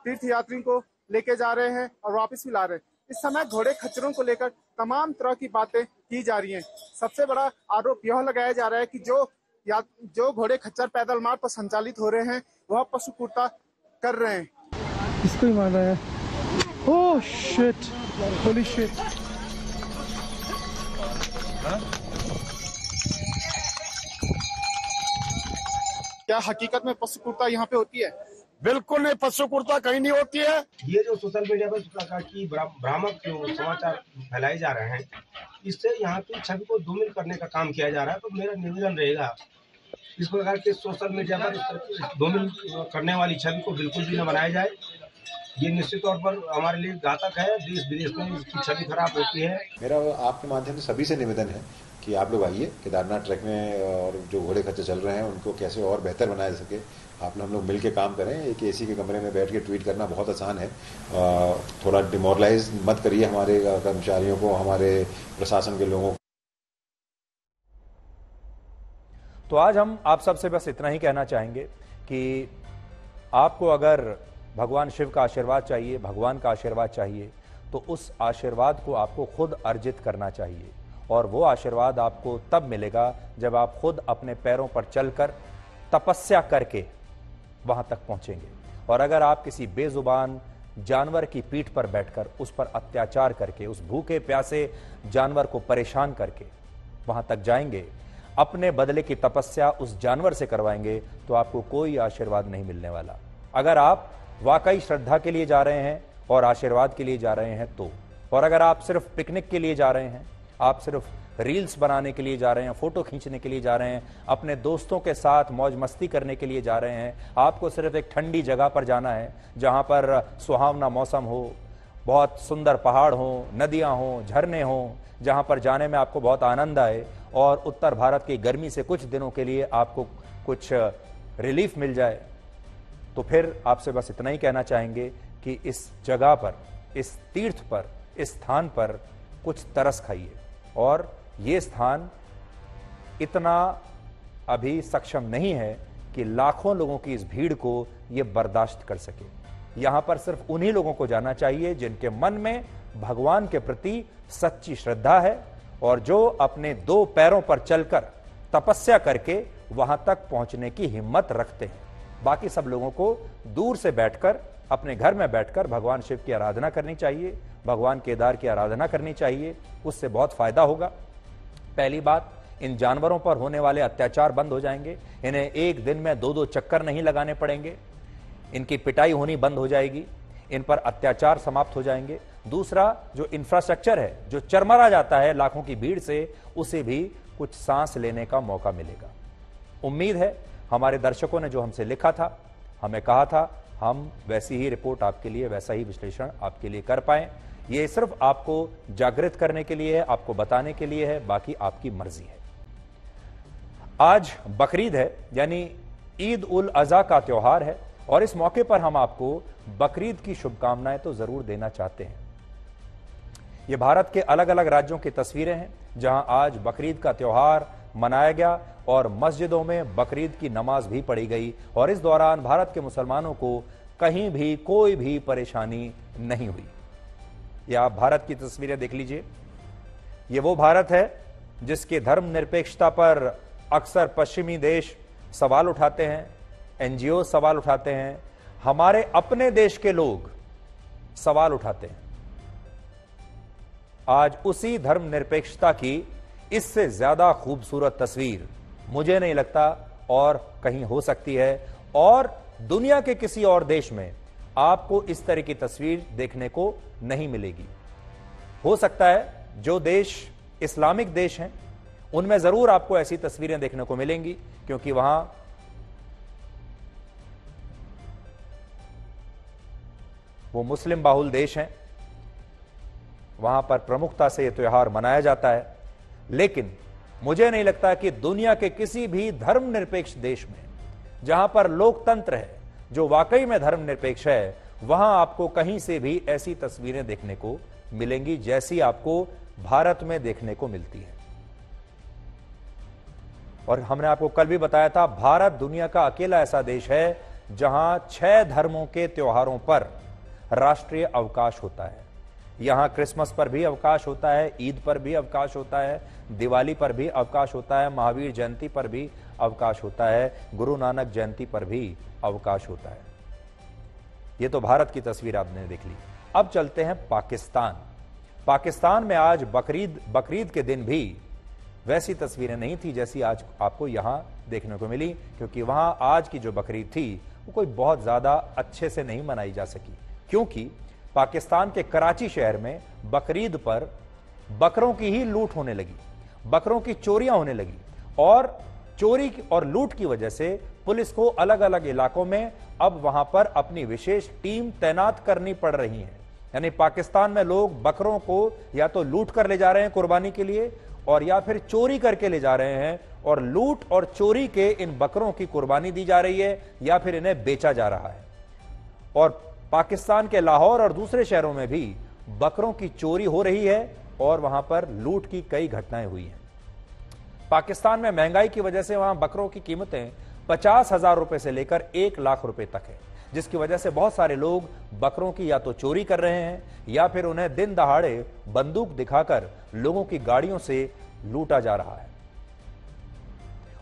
तीर्थ यात्रियों को लेके जा रहे हैं और वापस भी ला रहे हैं। इस समय घोड़े खच्चरों को लेकर तमाम तरह की बातें की जा रही हैं। सबसे बड़ा आरोप यह लगाया जा रहा है कि जो घोड़े खच्चर पैदल मार्ग पर संचालित हो रहे हैं वह पशु क्रूरता कर रहे हैं। इसको ही मार रहा है। Oh shit, holy shit. क्या हकीकत में पशु क्रूरता यहाँ पे होती है? बिल्कुल नहीं, पशु क्रूरता कहीं नहीं होती है। ये जो सोशल मीडिया पर इस प्रकार की भ्रामक जो समाचार फैलाए जा रहे हैं, इससे यहाँ की छवि को धूमिल करने का काम किया जा रहा है। तो मेरा निवेदन रहेगा इस प्रकार के सोशल मीडिया पर धूमिल करने वाली छवि को बिल्कुल भी न बनाया जाए। ये निश्चित तौर पर हमारे लिए घातक है। देश विदेश में इसकी छवि खराब होती है। मेरा आपके माध्यम से सभी से निवेदन है कि आप लोग आइए केदारनाथ ट्रैक में और जो घोड़े खच्चर चल रहे हैं उनको कैसे और बेहतर बनाया जा सके हम लोग मिल के काम करें। एक एसी के कमरे में बैठ के ट्वीट करना बहुत आसान है। थोड़ा डिमोरलाइज मत करिए हमारे कर्मचारियों को, हमारे प्रशासन के लोगों को। तो आज हम आप सबसे बस इतना ही कहना चाहेंगे कि आपको अगर भगवान शिव का आशीर्वाद चाहिए, भगवान का आशीर्वाद चाहिए, तो उस आशीर्वाद को आपको खुद अर्जित करना चाहिए। और वो आशीर्वाद आपको तब मिलेगा जब आप खुद अपने पैरों पर चलकर तपस्या करके वहां तक पहुंचेंगे। और अगर आप किसी बेजुबान जानवर की पीठ पर बैठकर उस पर अत्याचार करके, उस भूखे प्यासे जानवर को परेशान करके वहां तक जाएंगे, अपने बदले की तपस्या उस जानवर से करवाएंगे, तो आपको कोई आशीर्वाद नहीं मिलने वाला। अगर आप वाकई श्रद्धा के लिए जा रहे हैं और आशीर्वाद के लिए जा रहे हैं तो, और अगर आप सिर्फ पिकनिक के लिए जा रहे हैं, आप सिर्फ रील्स बनाने के लिए जा रहे हैं, फोटो खींचने के लिए जा रहे हैं, अपने दोस्तों के साथ मौज मस्ती करने के लिए जा रहे हैं, आपको सिर्फ एक ठंडी जगह पर जाना है जहां पर सुहावना मौसम हो, बहुत सुंदर पहाड़ हो, नदियां हो, झरने हो, जहां पर जाने में आपको बहुत आनंद आए और उत्तर भारत की गर्मी से कुछ दिनों के लिए आपको कुछ रिलीफ मिल जाए, तो फिर आपसे बस इतना ही कहना चाहेंगे कि इस जगह पर, इस तीर्थ पर, इस स्थान पर कुछ तरस खाइए। और ये स्थान इतना अभी सक्षम नहीं है कि लाखों लोगों की इस भीड़ को ये बर्दाश्त कर सके। यहां पर सिर्फ उन्हीं लोगों को जाना चाहिए जिनके मन में भगवान के प्रति सच्ची श्रद्धा है और जो अपने दो पैरों पर चलकर तपस्या करके वहां तक पहुंचने की हिम्मत रखते हैं। बाकी सब लोगों को दूर से बैठकर, अपने घर में बैठकर भगवान शिव की आराधना करनी चाहिए, भगवान केदार की आराधना करनी चाहिए। उससे बहुत फायदा होगा। पहली बात, इन जानवरों पर होने वाले अत्याचार बंद हो जाएंगे। इन्हें एक दिन में 2-2 चक्कर नहीं लगाने पड़ेंगे। इनकी पिटाई होनी बंद हो जाएगी। इन पर अत्याचार समाप्त हो जाएंगे। दूसरा, जो इंफ्रास्ट्रक्चर है, जो चरमरा जाता है लाखों की भीड़ से, उसे भी कुछ सांस लेने का मौका मिलेगा। उम्मीद है हमारे दर्शकों ने जो हमसे लिखा था, हमें कहा था, हम वैसी ही रिपोर्ट आपके लिए, वैसा ही विश्लेषण आपके लिए कर पाए। ये सिर्फ आपको जागृत करने के लिए है, आपको बताने के लिए है, बाकी आपकी मर्जी है। आज बकरीद है, यानी ईद उल अज़हा का त्योहार है और इस मौके पर हम आपको बकरीद की शुभकामनाएं तो जरूर देना चाहते हैं। ये भारत के अलग अलग राज्यों की तस्वीरें हैं जहां आज बकरीद का त्योहार मनाया गया और मस्जिदों में बकरीद की नमाज भी पढ़ी गई और इस दौरान भारत के मुसलमानों को कहीं भी कोई भी परेशानी नहीं हुई। ये आप भारत की तस्वीरें देख लीजिए। ये वो भारत है जिसके धर्मनिरपेक्षता पर अक्सर पश्चिमी देश सवाल उठाते हैं, एनजीओ सवाल उठाते हैं, हमारे अपने देश के लोग सवाल उठाते हैं। आज उसी धर्मनिरपेक्षता की इससे ज्यादा खूबसूरत तस्वीर मुझे नहीं लगता और कहीं हो सकती है और दुनिया के किसी और देश में आपको इस तरह की तस्वीर देखने को नहीं मिलेगी। हो सकता है जो देश इस्लामिक देश हैं उनमें जरूर आपको ऐसी तस्वीरें देखने को मिलेंगी, क्योंकि वहां वो मुस्लिम बाहुल देश हैं, वहां पर प्रमुखता से यह त्योहार मनाया जाता है। लेकिन मुझे नहीं लगता कि दुनिया के किसी भी धर्मनिरपेक्ष देश में, जहां पर लोकतंत्र है, जो वाकई में धर्मनिरपेक्ष है, वहां आपको कहीं से भी ऐसी तस्वीरें देखने को मिलेंगी जैसी आपको भारत में देखने को मिलती है। और हमने आपको कल भी बताया था, भारत दुनिया का अकेला ऐसा देश है जहां 6 धर्मों के त्योहारों पर राष्ट्रीय अवकाश होता है। यहां क्रिसमस पर भी अवकाश होता है, ईद पर भी अवकाश होता है, दिवाली पर भी अवकाश होता है, महावीर जयंती पर भी अवकाश होता है, गुरु नानक जयंती पर भी अवकाश होता है। यह तो भारत की तस्वीर आपने देख ली। अब चलते हैं पाकिस्तान। पाकिस्तान में आज बकरीद के दिन भी वैसी तस्वीरें नहीं थी जैसी आज आपको यहां देखने को मिली, क्योंकि वहां आज की जो बकरीद थी वो कोई बहुत ज्यादा अच्छे से नहीं मनाई जा सकी, क्योंकि पाकिस्तान के कराची शहर में बकरीद पर बकरों की ही लूट होने लगी, बकरों की चोरियां होने लगी और चोरी और लूट की वजह से पुलिस को अलग अलग इलाकों में अब वहां पर अपनी विशेष टीम तैनात करनी पड़ रही है। यानी पाकिस्तान में लोग बकरों को या तो लूट कर ले जा रहे हैं कुर्बानी के लिए और या फिर चोरी करके ले जा रहे हैं और लूट और चोरी के इन बकरों की कुर्बानी दी जा रही है या फिर इन्हें बेचा जा रहा है। और पाकिस्तान के लाहौर और दूसरे शहरों में भी बकरों की चोरी हो रही है और वहां पर लूट की कई घटनाएं हुई हैं। पाकिस्तान में महंगाई की वजह से वहां बकरों की कीमतें 50,000 रुपए से लेकर 1 लाख रुपए तक है, जिसकी वजह से बहुत सारे लोग बकरों की या तो चोरी कर रहे हैं या फिर उन्हें दिन दहाड़े बंदूक दिखाकर लोगों की गाड़ियों से लूटा जा रहा है।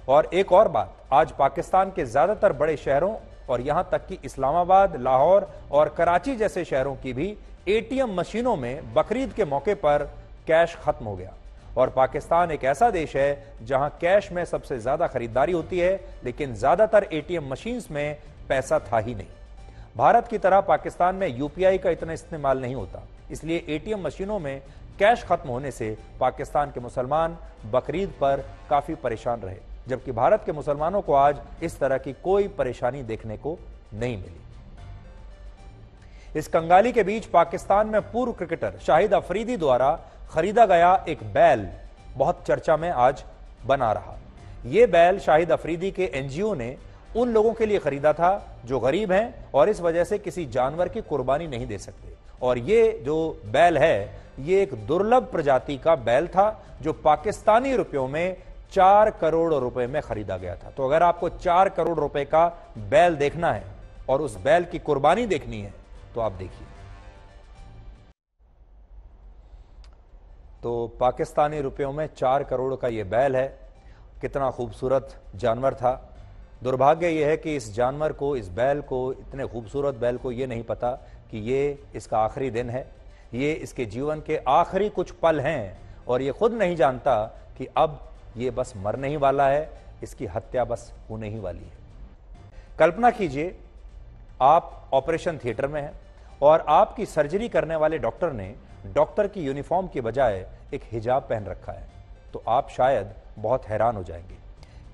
और एक और बात, आज पाकिस्तान के ज्यादातर बड़े शहरों और यहां तक कि इस्लामाबाद, लाहौर और कराची जैसे शहरों की भी एटीएम मशीनों में बकरीद के मौके पर कैश खत्म हो गया। और पाकिस्तान एक ऐसा देश है जहां कैश में सबसे ज्यादा खरीदारी होती है, लेकिन ज्यादातर एटीएम मशीन्स में पैसा था ही नहीं। भारत की तरह पाकिस्तान में यूपीआई का इतना इस्तेमाल नहीं होता, इसलिए एटीएम मशीनों में कैश खत्म होने से पाकिस्तान के मुसलमान बकरीद पर काफी परेशान रहे, जबकि भारत के मुसलमानों को आज इस तरह की कोई परेशानी देखने को नहीं मिली। इस कंगाली के बीच पाकिस्तान में पूर्व क्रिकेटर शाहिद अफरीदी द्वारा खरीदा गया एक बैल बहुत चर्चा में आज बना रहा। यह बैल शाहिद अफरीदी के एनजीओ ने उन लोगों के लिए खरीदा था जो गरीब हैं और इस वजह से किसी जानवर की कुर्बानी नहीं दे सकते। और ये जो बैल है, ये एक दुर्लभ प्रजाति का बैल था जो पाकिस्तानी रुपयों में 4 करोड़ रुपए में खरीदा गया था। तो अगर आपको 4 करोड़ रुपए का बैल देखना है और उस बैल की कुर्बानी देखनी है तो आप देखिए। तो पाकिस्तानी रुपयों में 4 करोड़ का यह बैल है। कितना खूबसूरत जानवर था। दुर्भाग्य यह है कि इस जानवर को, इस बैल को, इतने खूबसूरत बैल को यह नहीं पता कि ये इसका आखिरी दिन है, ये इसके जीवन के आखिरी कुछ पल हैं और ये खुद नहीं जानता कि अब ये बस मरने ही वाला है, इसकी हत्या बस होने ही वाली है। कल्पना कीजिए आप ऑपरेशन थिएटर में हैं और आपकी सर्जरी करने वाले डॉक्टर ने डॉक्टर की यूनिफॉर्म की बजाय एक हिजाब पहन रखा है, तो आप शायद बहुत हैरान हो जाएंगे।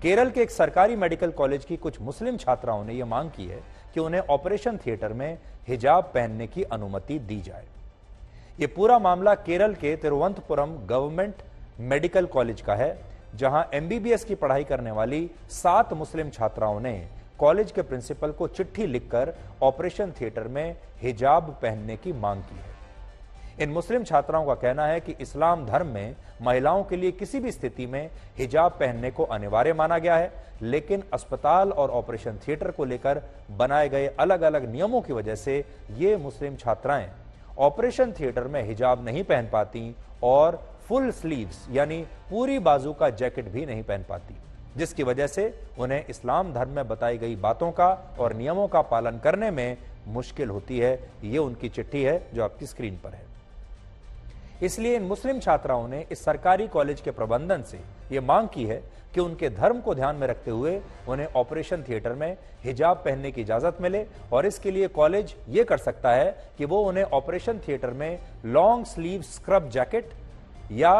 केरल के एक सरकारी मेडिकल कॉलेज की कुछ मुस्लिम छात्राओं ने यह मांग की है कि उन्हें ऑपरेशन थिएटर में हिजाब पहनने की अनुमति दी जाए। यह पूरा मामला केरल के तिरुवनंतपुरम गवर्नमेंट मेडिकल कॉलेज का है, जहां एमबीबीएस की पढ़ाई करने वाली 7 मुस्लिम छात्राओं ने कॉलेज के प्रिंसिपल को चिट्ठी लिखकर ऑपरेशन थिएटर में हिजाब पहनने की मांग की है। इन मुस्लिम छात्राओं का कहना है कि इस्लाम धर्म में महिलाओं के लिए किसी भी स्थिति में हिजाब पहनने को अनिवार्य माना गया है, लेकिन अस्पताल और ऑपरेशन थिएटर को लेकर बनाए गए अलग अलग नियमों की वजह से ये मुस्लिम छात्राएं ऑपरेशन थिएटर में हिजाब नहीं पहन पाती और फुल स्लीव्स यानी पूरी बाजू का जैकेट भी नहीं पहन पाती, जिसकी वजह से उन्हें इस्लाम धर्म में बताई गई बातों का और नियमों का पालन करने में मुश्किल होती है। ये उनकी चिट्ठी है जो आपकी स्क्रीन पर है। इसलिए इन मुस्लिम छात्राओं ने इस सरकारी कॉलेज के प्रबंधन से यह मांग की है कि उनके धर्म को ध्यान में रखते हुए उन्हें ऑपरेशन थिएटर में हिजाब पहनने की इजाजत मिले, और इसके लिए कॉलेज ये कर सकता है कि वो उन्हें ऑपरेशन थिएटर में लॉन्ग स्लीव स्क्रब जैकेट या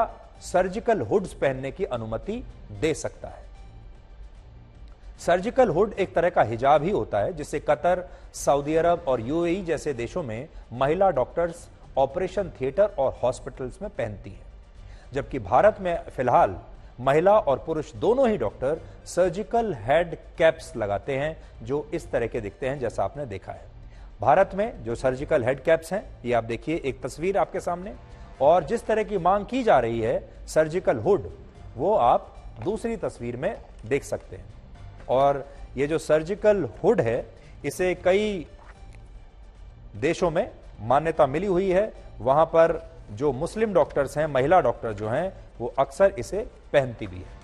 सर्जिकल हुड्स पहनने की अनुमति दे सकता है। सर्जिकल हुड एक तरह का हिजाब ही होता है जिसे कतर, सऊदी अरब और यूएई जैसे देशों में महिला डॉक्टर्स ऑपरेशन थिएटर और हॉस्पिटल्स में पहनती है, जबकि भारत में फिलहाल महिला और पुरुष दोनों ही डॉक्टर सर्जिकल हेड कैप्स लगाते हैं जो इस तरह के दिखते हैं जैसा आपने देखा है। भारत में जो सर्जिकल हेड कैप्स हैं, ये आप देखिए एक तस्वीर आपके सामने, और जिस तरह की मांग की जा रही है सर्जिकल हुड, वो आप दूसरी तस्वीर में देख सकते हैं। और ये जो सर्जिकल हुड है इसे कई देशों में मान्यता मिली हुई है, वहां पर जो मुस्लिम डॉक्टर्स हैं, महिला डॉक्टर जो हैं, वो अक्सर इसे पहनती भी है।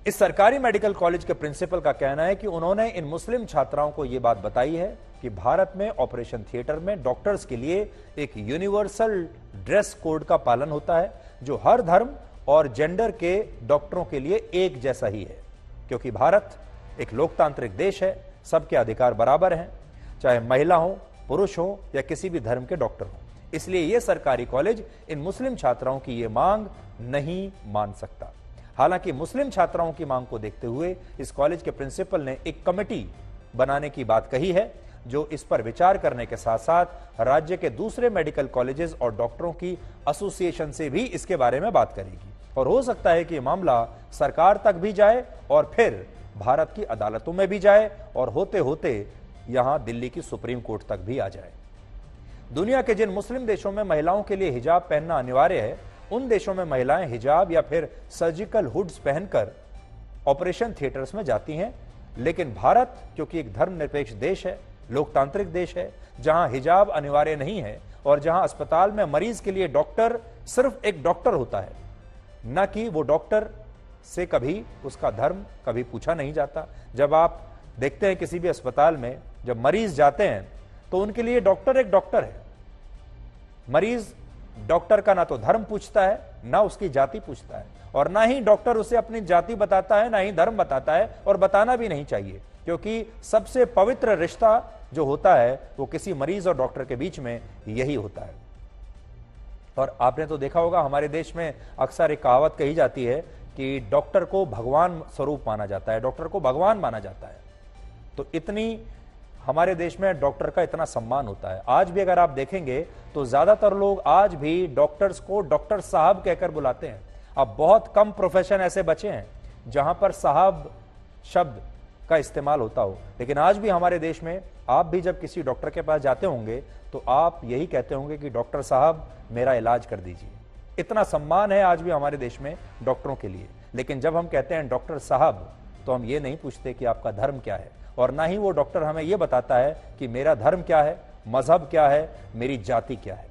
इस सरकारी मेडिकल कॉलेज के प्रिंसिपल का कहना है कि उन्होंने इन मुस्लिम छात्राओं को यह बात बताई है कि भारत में ऑपरेशन थिएटर में डॉक्टर्स के लिए एक यूनिवर्सल ड्रेस कोड का पालन होता है जो हर धर्म और जेंडर के डॉक्टरों के लिए एक जैसा ही है, क्योंकि भारत एक लोकतांत्रिक देश है, सबके अधिकार बराबर हैं, चाहे महिला हो, पुरुष हो या किसी भी धर्म के डॉक्टर हो। इसलिए यह सरकारी कॉलेज इन मुस्लिम छात्राओं की यह मांग नहीं मान सकता। हालांकि मुस्लिम छात्राओं की मांग को देखते हुए इस कॉलेज के प्रिंसिपल ने एक कमेटी बनाने की बात कही है जो इस पर विचार करने के साथ साथ राज्य के दूसरे मेडिकल कॉलेजेस और डॉक्टरों की एसोसिएशन से भी इसके बारे में बात करेगी, और हो सकता है कि यह मामला सरकार तक भी जाए और फिर भारत की अदालतों में भी जाए और होते होते यहां दिल्ली की सुप्रीम कोर्ट तक भी आ जाए। दुनिया के जिन मुस्लिम देशों में महिलाओं के लिए हिजाब पहनना अनिवार्य है उन देशों में महिलाएं हिजाब या फिर सर्जिकल हुड्स पहनकर ऑपरेशन थिएटर्स में जाती हैं, लेकिन भारत क्योंकि एक धर्मनिरपेक्ष देश है, लोकतांत्रिक देश है, जहां हिजाब अनिवार्य नहीं है और जहां अस्पताल में मरीज के लिए डॉक्टर सिर्फ एक डॉक्टर होता है, न कि वो डॉक्टर से कभी उसका धर्म कभी पूछा नहीं जाता। जब आप देखते हैं किसी भी अस्पताल में जब मरीज जाते हैं तो उनके लिए डॉक्टर एक डॉक्टर है। मरीज डॉक्टर का ना तो धर्म पूछता है, ना उसकी जाति पूछता है, और ना ही डॉक्टर उसे अपनी जाति बताता है, ना ही धर्म बताता है, और बताना भी नहीं चाहिए, क्योंकि सबसे पवित्र रिश्ता जो होता है वो किसी मरीज और डॉक्टर के बीच में यही होता है। और आपने तो देखा होगा हमारे देश में अक्सर एक कहावत कही जाती है कि डॉक्टर को भगवान स्वरूप माना जाता है, डॉक्टर को भगवान माना जाता है। तो इतनी हमारे देश में डॉक्टर का इतना सम्मान होता है। आज भी अगर आप देखेंगे तो ज्यादातर लोग आज भी डॉक्टर्स को डॉक्टर साहब कहकर बुलाते हैं। अब बहुत कम प्रोफेशन ऐसे बचे हैं जहां पर साहब शब्द का इस्तेमाल होता हो, लेकिन आज भी हमारे देश में आप भी जब किसी डॉक्टर के पास जाते होंगे तो आप यही कहते होंगे कि डॉक्टर साहब मेरा इलाज कर दीजिए। इतना सम्मान है आज भी हमारे देश में डॉक्टरों के लिए। लेकिन जब हम कहते हैं डॉक्टर साहब तो हम ये नहीं पूछते कि आपका धर्म क्या है, और ना ही वो डॉक्टर हमें यह बताता है कि मेरा धर्म क्या है, मजहब क्या है, मेरी जाति क्या है।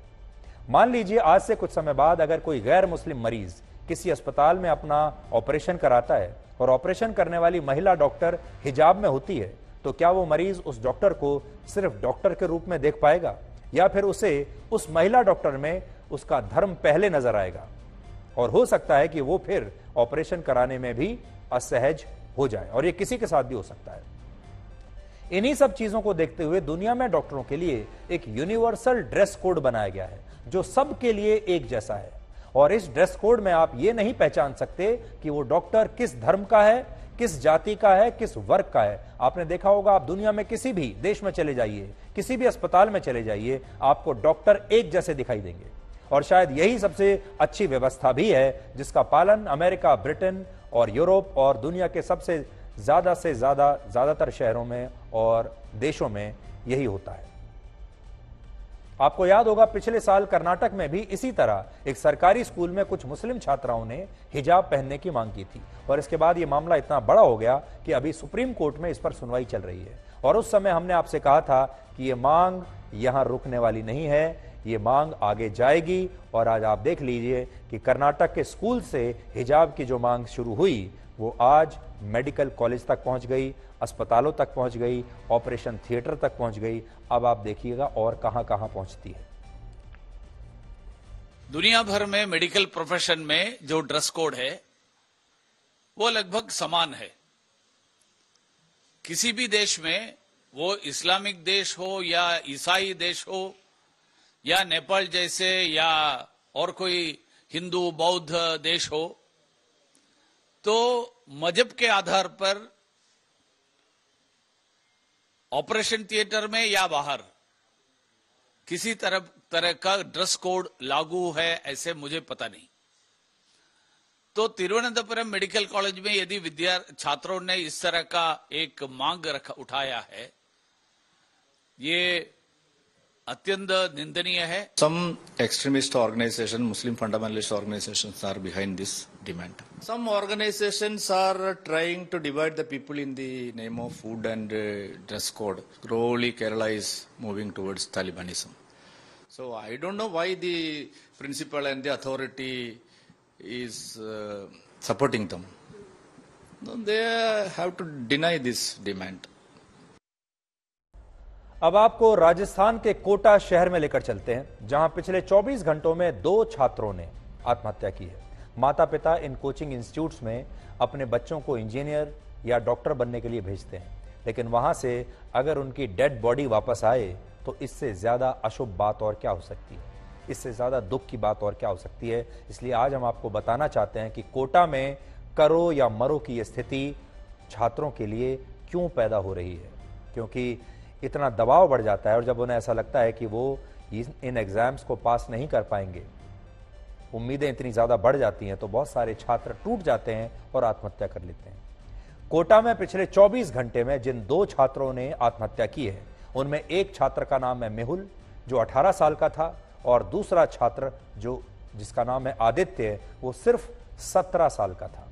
मान लीजिए आज से कुछ समय बाद अगर कोई गैर मुस्लिम मरीज किसी अस्पताल में अपना ऑपरेशन कराता है और ऑपरेशन करने वाली महिला डॉक्टर हिजाब में होती है, तो क्या वो मरीज उस डॉक्टर को सिर्फ डॉक्टर के रूप में देख पाएगा, या फिर उसे उस महिला डॉक्टर में उसका धर्म पहले नजर आएगा, और हो सकता है कि वो फिर ऑपरेशन कराने में भी असहज हो जाए, और ये किसी के साथ भी हो सकता है। इन्हीं सब चीजों को देखते हुए दुनिया में डॉक्टरों के लिए एक यूनिवर्सल ड्रेस कोड बनाया गया है जो सबके लिए एक जैसा है, और इस ड्रेस कोड में आप ये नहीं पहचान सकते कि वो डॉक्टर किस धर्म का है, किस जाति का है, किस वर्ग का है। आपने देखा होगा आप दुनिया में किसी भी देश में चले जाइए, किसी भी अस्पताल में चले जाइए, आपको डॉक्टर एक जैसे दिखाई देंगे, और शायद यही सबसे अच्छी व्यवस्था भी है जिसका पालन अमेरिका, ब्रिटेन और यूरोप और दुनिया के सबसे ज्यादातर शहरों में और देशों में यही होता है। आपको याद होगा पिछले साल कर्नाटक में भी इसी तरह एक सरकारी स्कूल में कुछ मुस्लिम छात्राओं ने हिजाब पहनने की मांग की थी, और इसके बाद यह मामला इतना बड़ा हो गया कि अभी सुप्रीम कोर्ट में इस पर सुनवाई चल रही है। और उस समय हमने आपसे कहा था कि यह मांग यहां रुकने वाली नहीं है, ये मांग आगे जाएगी। और आज आप देख लीजिए कि कर्नाटक के स्कूल से हिजाब की जो मांग शुरू हुई वो आज मेडिकल कॉलेज तक पहुंच गई, अस्पतालों तक पहुंच गई, ऑपरेशन थिएटर तक पहुंच गई। अब आप देखिएगा और कहां कहां पहुंचती है। दुनिया भर में मेडिकल प्रोफेशन में जो ड्रेस कोड है वो लगभग समान है। किसी भी देश में, वो इस्लामिक देश हो या ईसाई देश हो या नेपाल जैसे या और कोई हिंदू बौद्ध देश हो, तो मजहब के आधार पर ऑपरेशन थिएटर में या बाहर किसी तरह का ड्रेस कोड लागू है ऐसे मुझे पता नहीं। तो तिरुवनंतपुरम मेडिकल कॉलेज में यदि छात्रों ने इस तरह का एक मांग उठाया है, ये अत्यंत निंदनीय है। Some extremist organizations, Muslim fundamentalist organizations are behind this demand. Some organizations are trying to divide the people in the name of food and dress code. Slowly Kerala is moving towards Talibanism. So I don't know why the principal and the authority is supporting them. They have to deny this demand. अब आपको राजस्थान के कोटा शहर में लेकर चलते हैं, जहां पिछले 24 घंटों में 2 छात्रों ने आत्महत्या की है। माता पिता इन कोचिंग इंस्टीट्यूट्स में अपने बच्चों को इंजीनियर या डॉक्टर बनने के लिए भेजते हैं, लेकिन वहां से अगर उनकी डेड बॉडी वापस आए तो इससे ज्यादा अशुभ बात और क्या हो सकती है, इससे ज्यादा दुख की बात और क्या हो सकती है। इसलिए आज हम आपको बताना चाहते हैं कि कोटा में करो या मरो की यह स्थिति छात्रों के लिए क्यों पैदा हो रही है, क्योंकि इतना दबाव बढ़ जाता है और जब उन्हें ऐसा लगता है कि वो इन एग्जाम्स को पास नहीं कर पाएंगे, उम्मीदें इतनी ज्यादा बढ़ जाती हैं, तो बहुत सारे छात्र टूट जाते हैं और आत्महत्या कर लेते हैं। कोटा में पिछले 24 घंटे में जिन 2 छात्रों ने आत्महत्या की है, उनमें एक छात्र का नाम है मेहुल जो 18 साल का था, और दूसरा छात्र जो जिसका नाम है आदित्य, वो सिर्फ 17 साल का था।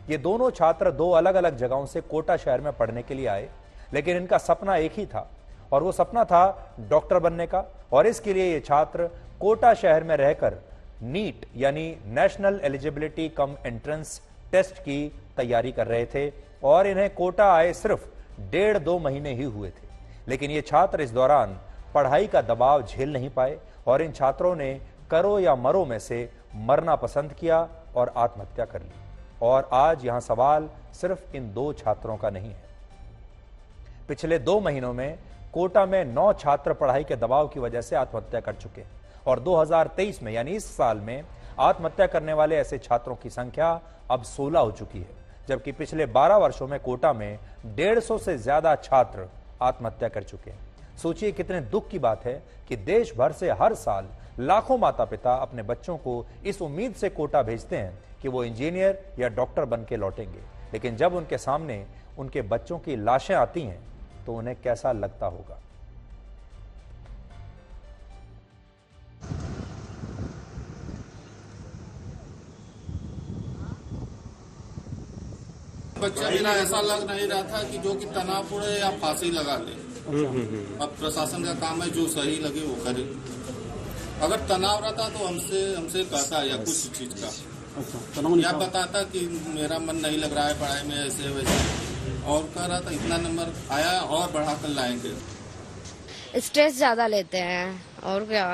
ये दोनों छात्र दो अलग अलग जगहों से कोटा शहर में पढ़ने के लिए आए, लेकिन इनका सपना एक ही था और वो सपना था डॉक्टर बनने का। और इसके लिए ये छात्र कोटा शहर में रहकर नीट यानी national eligibility cum entrance test की तैयारी कर रहे थे और इन्हें कोटा आए सिर्फ 1.5-2 महीने ही हुए थे। लेकिन ये छात्र इस दौरान पढ़ाई का दबाव झेल नहीं पाए और इन छात्रों ने करो या मरो में से मरना पसंद किया और आत्महत्या कर ली। और आज यहां सवाल सिर्फ इन 2 छात्रों का नहीं है। पिछले 2 महीनों में कोटा में 9 छात्र पढ़ाई के दबाव की वजह से आत्महत्या कर चुके हैं और 2023 में यानी इस साल में आत्महत्या करने वाले ऐसे छात्रों की संख्या अब 16 हो चुकी है, जबकि पिछले 12 वर्षों में कोटा में 150 से ज्यादा छात्र आत्महत्या कर चुके हैं। सोचिए कितने दुख की बात है कि देश भर से हर साल लाखों माता पिता अपने बच्चों को इस उम्मीद से कोटा भेजते हैं कि वो इंजीनियर या डॉक्टर बन के लौटेंगे, लेकिन जब उनके सामने उनके बच्चों की लाशें आती हैं तो उन्हें कैसा लगता होगा। बच्चा मेरा ऐसा लग नहीं रहा था कि जो कि तनाव उड़े या फांसी लगा ले। अब प्रशासन का काम है, जो सही लगे वो करे। अगर तनाव रहता तो हमसे कहता या कुछ चीज का या बताता कि मेरा मन नहीं लग रहा है पढ़ाई में, ऐसे वैसे, और कह रहा था इतना नंबर आया और बढ़ाकर लाएंगे। स्ट्रेस ज्यादा लेते हैं और क्या,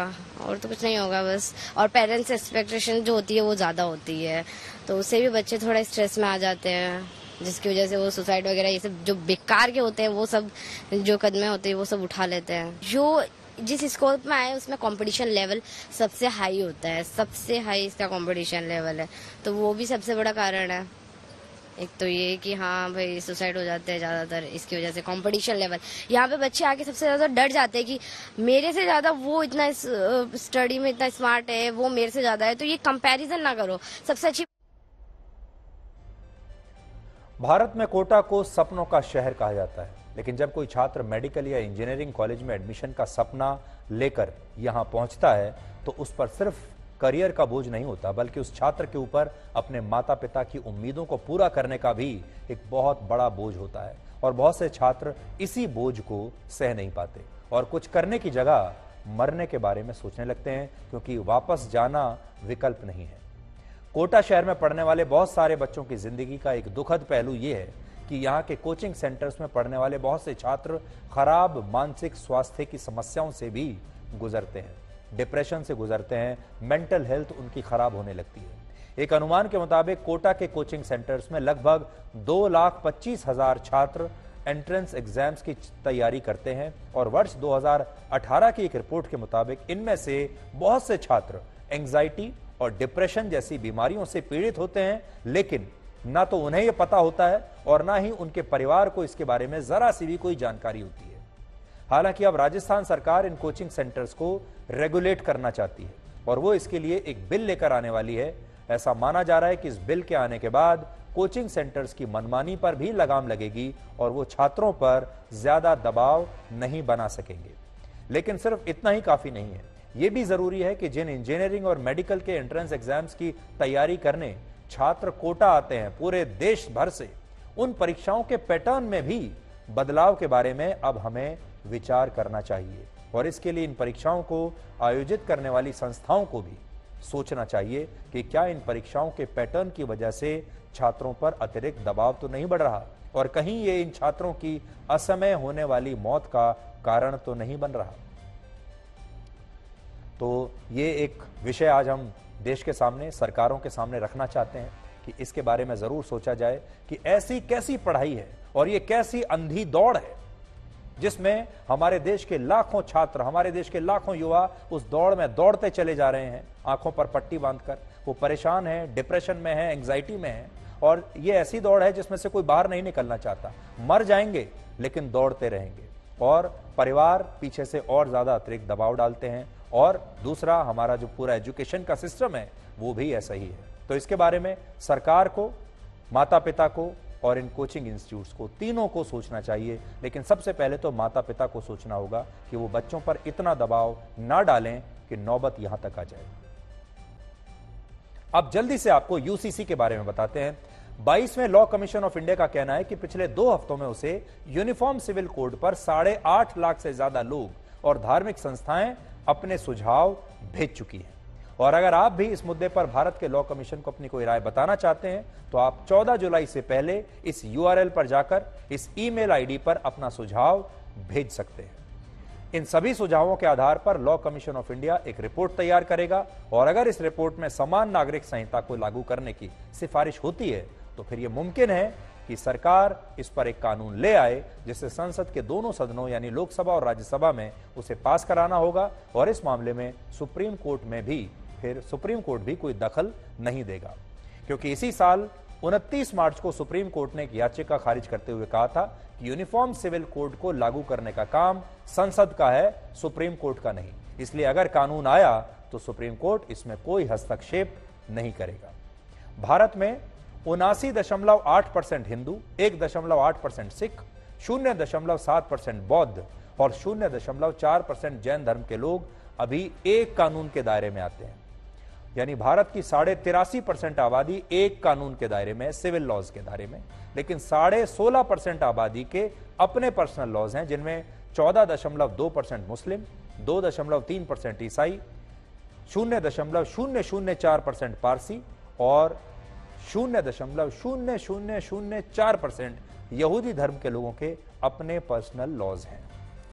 और तो कुछ नहीं होगा बस। और पेरेंट्स एक्सपेक्टेशन जो होती है वो ज्यादा होती है, तो उससे भी बच्चे थोड़ा स्ट्रेस में आ जाते हैं, जिसकी वजह से वो सुसाइड वगैरह ये सब जो बेकार के होते हैं वो सब जो कदमें होते हैं वो सब उठा लेते हैं। जो जिस स्कोप में आए उसमें कंपटीशन लेवल सबसे हाई होता है, सबसे हाई इसका कंपटीशन लेवल है, तो वो भी सबसे बड़ा कारण है। एक तो ये कि हाँ भाई सुसाइड हो जाते हैं ज्यादातर इसकी वजह से, कंपटीशन लेवल। यहाँ पे बच्चे आके सबसे ज्यादा डर जाते हैं कि मेरे से ज्यादा वो इतना स्टडी में इतना स्मार्ट है, वो मेरे से ज्यादा है, तो ये कंपैरिजन ना करो। सबसे अच्छी भारत में कोटा को सपनों का शहर कहा जाता है, लेकिन जब कोई छात्र मेडिकल या इंजीनियरिंग कॉलेज में एडमिशन का सपना लेकर यहां पहुंचता है तो उस पर सिर्फ करियर का बोझ नहीं होता, बल्कि उस छात्र के ऊपर अपने माता पिता की उम्मीदों को पूरा करने का भी एक बहुत बड़ा बोझ होता है। और बहुत से छात्र इसी बोझ को सह नहीं पाते और कुछ करने की जगह मरने के बारे में सोचने लगते हैं, क्योंकि वापस जाना विकल्प नहीं है। कोटा शहर में पढ़ने वाले बहुत सारे बच्चों की जिंदगी का एक दुखद पहलू यह है कि यहाँ के कोचिंग सेंटर्स में पढ़ने वाले बहुत से छात्र खराब मानसिक स्वास्थ्य की समस्याओं से भी गुजरते हैं, डिप्रेशन से गुजरते हैं, मेंटल हेल्थ उनकी खराब होने लगती है। एक अनुमान के मुताबिक कोटा के कोचिंग सेंटर्स में लगभग 2,25,000 छात्र एंट्रेंस एग्जाम्स की तैयारी करते हैं और वर्ष 2018 की एक रिपोर्ट के मुताबिक इनमें से बहुत से छात्र एंजाइटी और डिप्रेशन जैसी बीमारियों से पीड़ित होते हैं, लेकिन ना तो उन्हें यह पता होता है और ना ही उनके परिवार को इसके बारे में जरा सी भी कोई जानकारी होती है। हालांकि अब राजस्थान सरकार इन कोचिंग सेंटर्स को रेगुलेट करना चाहती है और वो इसके लिए एक बिल लेकर आने वाली है। ऐसा माना जा रहा है कि इस बिल के आने के बाद कोचिंग सेंटर्स की मनमानी पर भी लगाम लगेगी और वो छात्रों पर ज्यादा दबाव नहीं बना सकेंगे। लेकिन सिर्फ इतना ही काफी नहीं है, यह भी जरूरी है कि जिन इंजीनियरिंग और मेडिकल के एंट्रेंस एग्जाम्स की तैयारी करने छात्र कोटा आते हैं पूरे देश भर से, उन परीक्षाओं के पैटर्न में भी बदलाव के बारे में अब हमें विचार करना चाहिए और इसके लिए इन परीक्षाओं को आयोजित करने वाली संस्थाओं को भी सोचना चाहिए कि क्या इन परीक्षाओं के पैटर्न की वजह से छात्रों पर अतिरिक्त दबाव तो नहीं बढ़ रहा और कहीं ये इन छात्रों की असमय होने वाली मौत का कारण तो नहीं बन रहा। तो ये एक विषय आज हम देश के सामने, सरकारों के सामने रखना चाहते हैं कि इसके बारे में जरूर सोचा जाए कि ऐसी कैसी पढ़ाई है और ये कैसी अंधी दौड़ है जिसमें हमारे देश के लाखों छात्र, हमारे देश के लाखों युवा उस दौड़ में दौड़ते चले जा रहे हैं, आंखों पर पट्टी बांधकर। वो परेशान है, डिप्रेशन में है, एंग्जाइटी में है और ये ऐसी दौड़ है जिसमें से कोई बाहर नहीं निकलना चाहता। मर जाएंगे लेकिन दौड़ते रहेंगे और परिवार पीछे से और ज्यादा अतिरिक्त दबाव डालते हैं। और दूसरा, हमारा जो पूरा एजुकेशन का सिस्टम है वो भी ऐसा ही है। तो इसके बारे में सरकार को, माता पिता को और इन कोचिंग इंस्टीट्यूट्स को, तीनों को सोचना चाहिए। लेकिन सबसे पहले तो माता पिता को सोचना होगा कि वो बच्चों पर इतना दबाव ना डालें कि नौबत यहां तक आ जाए। अब जल्दी से आपको यूसीसी के बारे में बताते हैं। 22वें लॉ कमीशन ऑफ इंडिया का कहना है कि पिछले 2 हफ्तों में उसे यूनिफॉर्म सिविल कोड पर 8.5 लाख से ज्यादा लोग और धार्मिक संस्थाएं अपने सुझाव भेज चुकी हैं। और अगर आप भी इस मुद्दे पर भारत के लॉ कमीशन को अपनी कोई राय बताना चाहते हैं तो आप 14 जुलाई से पहले इस URL पर जाकर इस ईमेल आईडी पर अपना सुझाव भेज सकते हैं। इन सभी सुझावों के आधार पर लॉ कमीशन ऑफ इंडिया एक रिपोर्ट तैयार करेगा और अगर इस रिपोर्ट में समान नागरिक संहिता को लागू करने की सिफारिश होती है तो फिर यह मुमकिन है कि सरकार इस पर एक कानून ले आए जिसे संसद के दोनों सदनों यानी लोकसभा और राज्यसभा में उसे पास कराना होगा और इस मामले में सुप्रीम कोर्ट भी कोई दखल नहीं देगा, क्योंकि इसी साल 29 मार्च को सुप्रीम कोर्ट ने एक याचिका खारिज करते हुए कहा था कि यूनिफॉर्म सिविल कोड को लागू करने का काम संसद का है, सुप्रीम कोर्ट का नहीं। इसलिए अगर कानून आया तो सुप्रीम कोर्ट इसमें कोई हस्तक्षेप नहीं करेगा। भारत में 79.8% हिंदू, 1.8% सिख, 0.7% बौद्ध और 0.4% जैन धर्म के लोग अभी एक कानून के दायरे में आते हैं। यानी भारत की 83% आबादी एक कानून के दायरे में, सिविल लॉज के दायरे में, लेकिन 16.5% आबादी के अपने पर्सनल लॉज हैं, जिनमें 14.2% मुस्लिम, 2.3% ईसाई, 0.004% पारसी और 0.0004% यहूदी धर्म के लोगों के अपने पर्सनल लॉज हैं।